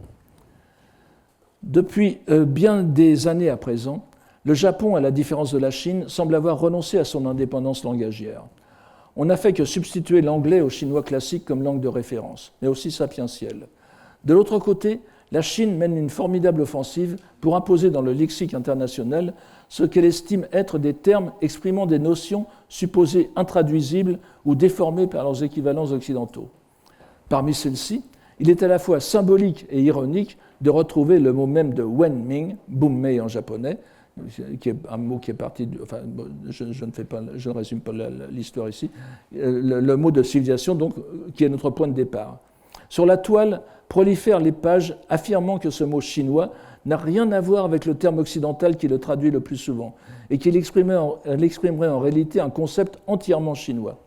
Depuis bien des années à présent, le Japon, à la différence de la Chine, semble avoir renoncé à son indépendance langagière. On n'a fait que substituer l'anglais au chinois classique comme langue de référence, mais aussi sapientielle. De l'autre côté, la Chine mène une formidable offensive pour imposer dans le lexique international ce qu'elle estime être des termes exprimant des notions supposées intraduisibles ou déformées par leurs équivalents occidentaux. Parmi celles-ci, il est à la fois symbolique et ironique de retrouver le mot même de Wenming, Bummei en japonais, qui est un mot qui est parti, je ne résume pas l'histoire ici, le mot de civilisation, donc, qui est notre point de départ. Sur la toile prolifèrent les pages affirmant que ce mot chinois n'a rien à voir avec le terme occidental qui le traduit le plus souvent, et qu'il exprimerait en réalité un concept entièrement chinois.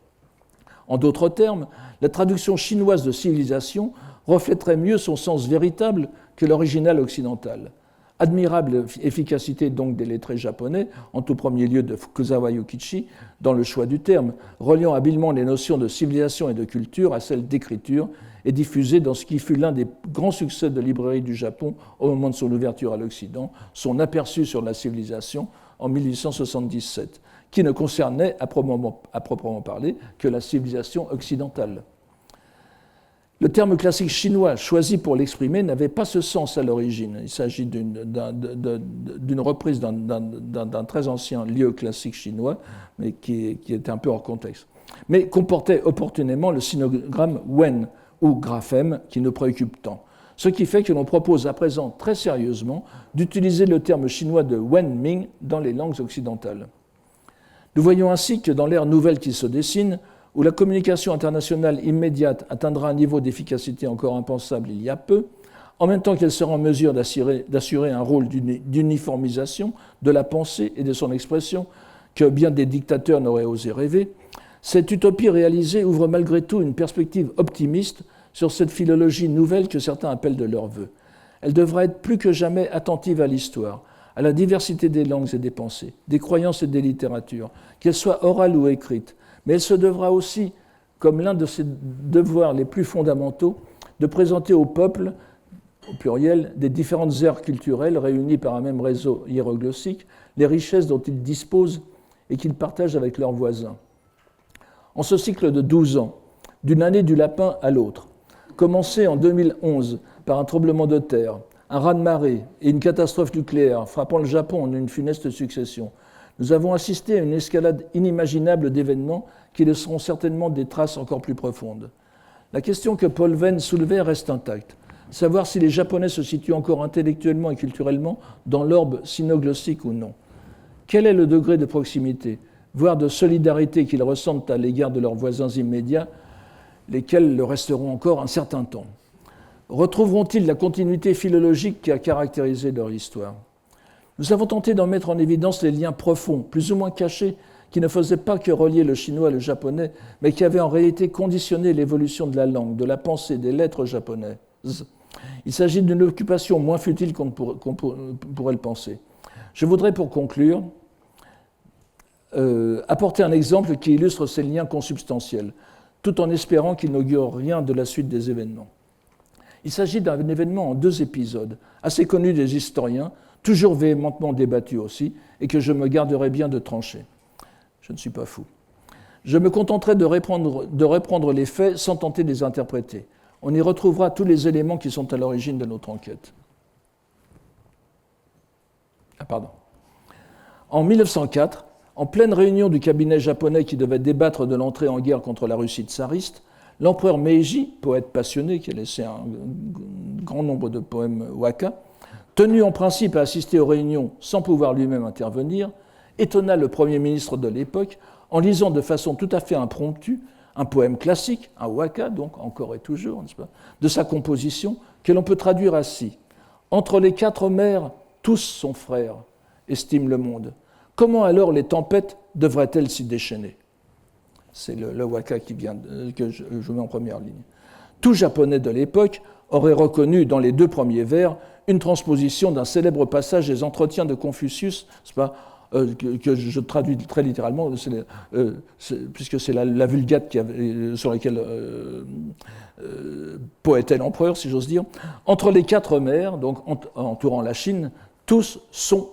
En d'autres termes, la traduction chinoise de civilisation reflèterait mieux son sens véritable que l'original occidental. Admirable efficacité donc des lettrés japonais, en tout premier lieu de Fukuzawa Yukichi, dans le choix du terme, reliant habilement les notions de civilisation et de culture à celles d'écriture, et diffusée dans ce qui fut l'un des grands succès de librairie du Japon au moment de son ouverture à l'Occident, son aperçu sur la civilisation en 1877, qui ne concernait à proprement parler que la civilisation occidentale. Le terme classique chinois choisi pour l'exprimer n'avait pas ce sens à l'origine. Il s'agit d'une reprise d'un très ancien lieu classique chinois, mais qui était un peu hors contexte. Mais comportait opportunément le sinogramme wen, ou graphème, qui nous préoccupe tant. Ce qui fait que l'on propose à présent très sérieusement d'utiliser le terme chinois de Wenming dans les langues occidentales. Nous voyons ainsi que dans l'ère nouvelle qui se dessine, où la communication internationale immédiate atteindra un niveau d'efficacité encore impensable il y a peu, en même temps qu'elle sera en mesure d'assurer un rôle d'uniformisation de la pensée et de son expression que bien des dictateurs n'auraient osé rêver, cette utopie réalisée ouvre malgré tout une perspective optimiste sur cette philologie nouvelle que certains appellent de leur vœu. Elle devra être plus que jamais attentive à l'histoire, à la diversité des langues et des pensées, des croyances et des littératures, qu'elles soient orales ou écrites, mais elle se devra aussi, comme l'un de ses devoirs les plus fondamentaux, de présenter au peuple, au pluriel, des différentes aires culturelles réunies par un même réseau hiéroglossique, les richesses dont ils disposent et qu'ils partagent avec leurs voisins. En ce cycle de 12 ans, d'une année du lapin à l'autre, commencé en 2011 par un tremblement de terre, un raz-de-marée et une catastrophe nucléaire frappant le Japon en une funeste succession, nous avons assisté à une escalade inimaginable d'événements qui laisseront certainement des traces encore plus profondes. La question que Paul Venn soulevait reste intacte, savoir si les Japonais se situent encore intellectuellement et culturellement dans l'orbe sinoglossique ou non. Quel est le degré de proximité, voire de solidarité qu'ils ressentent à l'égard de leurs voisins immédiats, lesquels le resteront encore un certain temps? Retrouveront-ils la continuité philologique qui a caractérisé leur histoire? Nous avons tenté d'en mettre en évidence les liens profonds, plus ou moins cachés, qui ne faisait pas que relier le chinois et le japonais, mais qui avait en réalité conditionné l'évolution de la langue, de la pensée, des lettres japonaises. Il s'agit d'une occupation moins futile qu'on pourrait le penser. Je voudrais, pour conclure, apporter un exemple qui illustre ces liens consubstantiels, tout en espérant qu'il n'augure rien de la suite des événements. Il s'agit d'un événement en 2 épisodes, assez connu des historiens, toujours véhémentement débattu aussi, et que je me garderai bien de trancher. Je ne suis pas fou. Je me contenterai de reprendre les faits sans tenter de les interpréter. On y retrouvera tous les éléments qui sont à l'origine de notre enquête. En 1904, en pleine réunion du cabinet japonais qui devait débattre de l'entrée en guerre contre la Russie tsariste, l'empereur Meiji, poète passionné qui a laissé un grand nombre de poèmes waka, tenu en principe à assister aux réunions sans pouvoir lui-même intervenir, étonna le Premier ministre de l'époque en lisant de façon tout à fait impromptue un poème classique, un waka, donc encore et toujours, n'est-ce pas, de sa composition, que l'on peut traduire ainsi. « Entre les 4 mers, tous sont frères, estime le monde. Comment alors les tempêtes devraient-elles s'y déchaîner ?» C'est le waka que je mets en première ligne. Tout Japonais de l'époque aurait reconnu dans les 2 premiers vers une transposition d'un célèbre passage des Entretiens de Confucius, c'est pas, que je traduis très littéralement, puisque c'est la Vulgate sur laquelle poétait l'empereur, si j'ose dire. Entre les 4 mers, donc entourant la Chine, tous sont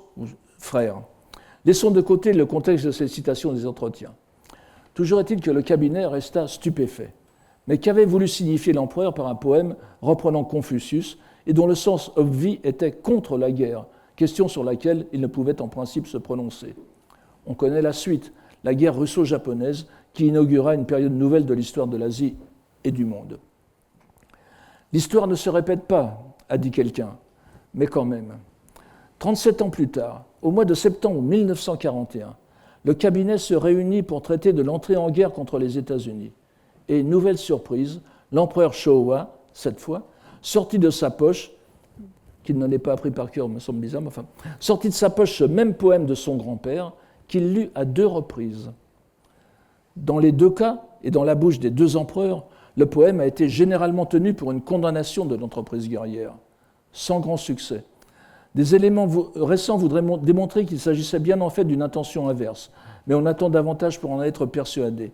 frères. Laissons de côté le contexte de ces citations des Entretiens. Toujours est-il que le cabinet resta stupéfait. Mais qu'avait voulu signifier l'empereur par un poème reprenant Confucius et dont le sens obvi était contre la guerre, question sur laquelle il ne pouvait en principe se prononcer. On connaît la suite, la guerre russo-japonaise qui inaugura une période nouvelle de l'histoire de l'Asie et du monde. L'histoire ne se répète pas, a dit quelqu'un, mais quand même. 37 ans plus tard, au mois de septembre 1941, le cabinet se réunit pour traiter de l'entrée en guerre contre les États-Unis. Et, nouvelle surprise, l'empereur Showa, cette fois, sortit de sa poche, qu'il ne l'ait pas appris par cœur, me semble bizarre, mais enfin, sortit de sa poche ce même poème de son grand-père, qu'il lut à 2 reprises. Dans les 2 cas, et dans la bouche des 2 empereurs, le poème a été généralement tenu pour une condamnation de l'entreprise guerrière, sans grand succès. Des éléments récents voudraient démontrer qu'il s'agissait bien en fait d'une intention inverse, mais on attend davantage pour en être persuadé.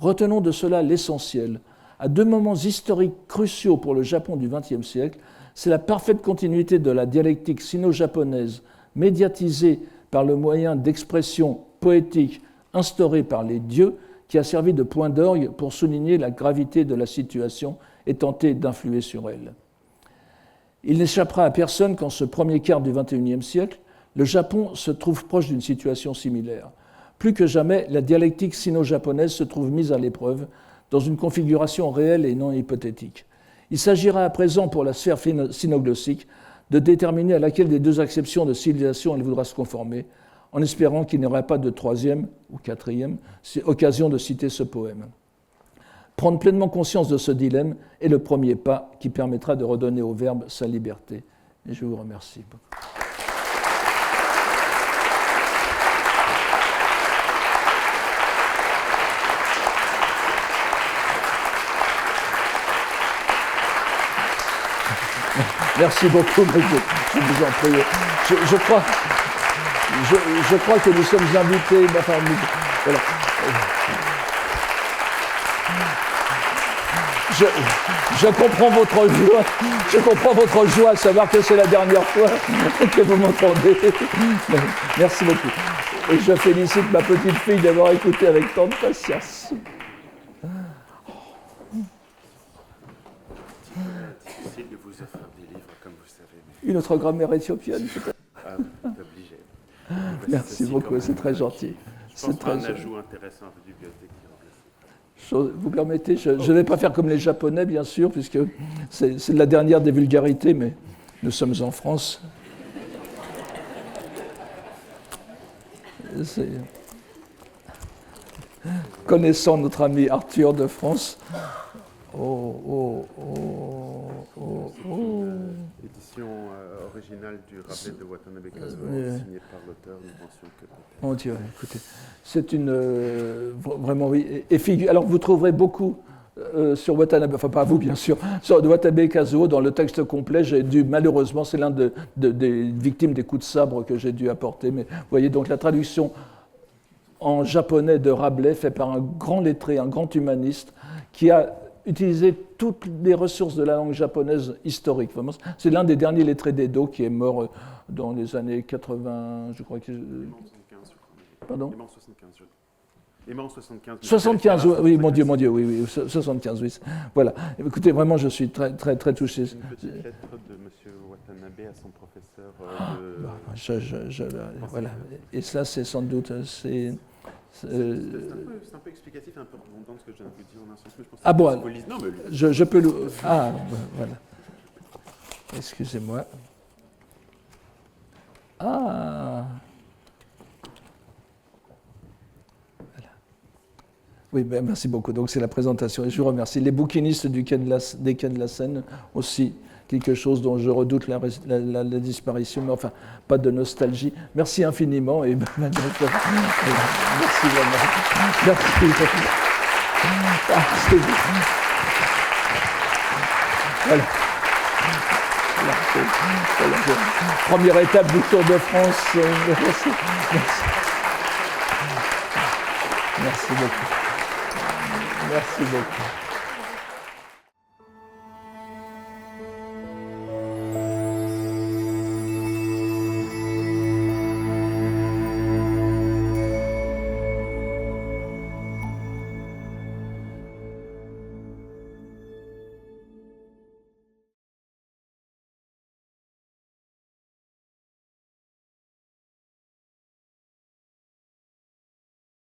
Retenons de cela l'essentiel. À 2 moments historiques cruciaux pour le Japon du XXe siècle, c'est la parfaite continuité de la dialectique sino-japonaise, médiatisée par le moyen d'expression poétique instauré par les dieux, qui a servi de point d'orgue pour souligner la gravité de la situation et tenter d'influer sur elle. Il n'échappera à personne qu'en ce premier quart du XXIe siècle, le Japon se trouve proche d'une situation similaire. Plus que jamais, la dialectique sino-japonaise se trouve mise à l'épreuve dans une configuration réelle et non hypothétique. Il s'agira à présent pour la sphère sino-glossique de déterminer à laquelle des 2 acceptions de civilisation elle voudra se conformer, en espérant qu'il n'y aura pas de 3e ou 4e occasion de citer ce poème. Prendre pleinement conscience de ce dilemme est le premier pas qui permettra de redonner au verbe sa liberté. Et je vous remercie. Merci beaucoup, monsieur. Je vous en prie. Je crois que nous sommes invités. Enfin, voilà. Je comprends votre joie. Je comprends votre joie à savoir que c'est la dernière fois que vous m'entendez. Merci beaucoup. Et je félicite ma petite fille d'avoir écouté avec tant de patience. De vous offrir des livres, comme vous savez. Une autre grammaire éthiopienne, peut-être. Ah, vous êtes obligé. Merci beaucoup, c'est très gentil. Je pense pas un ajout intéressant à votre bibliothèque qui remplace. Vous permettez, je ne vais pas faire comme les Japonais, bien sûr, puisque c'est la dernière des vulgarités, mais nous sommes en France. Connaissant notre ami Arthur de France. Édition originale. original du Rabelais de Watanabe Kazuo, signé par l'auteur, nous pensions que peut-être... Mon Dieu, écoutez, c'est une... vraiment, oui. Alors, vous trouverez beaucoup sur Watanabe, enfin pas vous bien sûr, sur Watanabe Kazuo dans le texte complet. J'ai dû, malheureusement, c'est l'un des victimes des coups de sabre que j'ai dû apporter. Mais vous voyez, donc la traduction en japonais de Rabelais, fait par un grand lettré, un grand humaniste, qui a utilisé toutes les ressources de la langue japonaise historique. C'est l'un des derniers lettrés d'Edo qui est mort dans les années 80, je crois que... Pardon ? Il est mort en 75, Il est mort en 75. 75, oui, mon Dieu, oui, 75, oui. Voilà. Écoutez, vraiment, je suis très, très, très touché. Une petite lettre de M. Watanabe à son professeur voilà. Et ça, c'est sans doute... C'est un peu explicatif, un peu redondant ce que je viens de vous dire en un sens, mais je pense que ah bon, non, mais je peux le... Ah, voilà. Excusez-moi. Ah. Voilà. Oui, ben, merci beaucoup. Donc c'est la présentation et je vous remercie. Les bouquinistes des quais de la Seine aussi, quelque chose dont je redoute la disparition, mais enfin, pas de nostalgie. Merci infiniment et merci vraiment. Merci. Voilà. Première étape du Tour de France. Merci beaucoup. Merci beaucoup.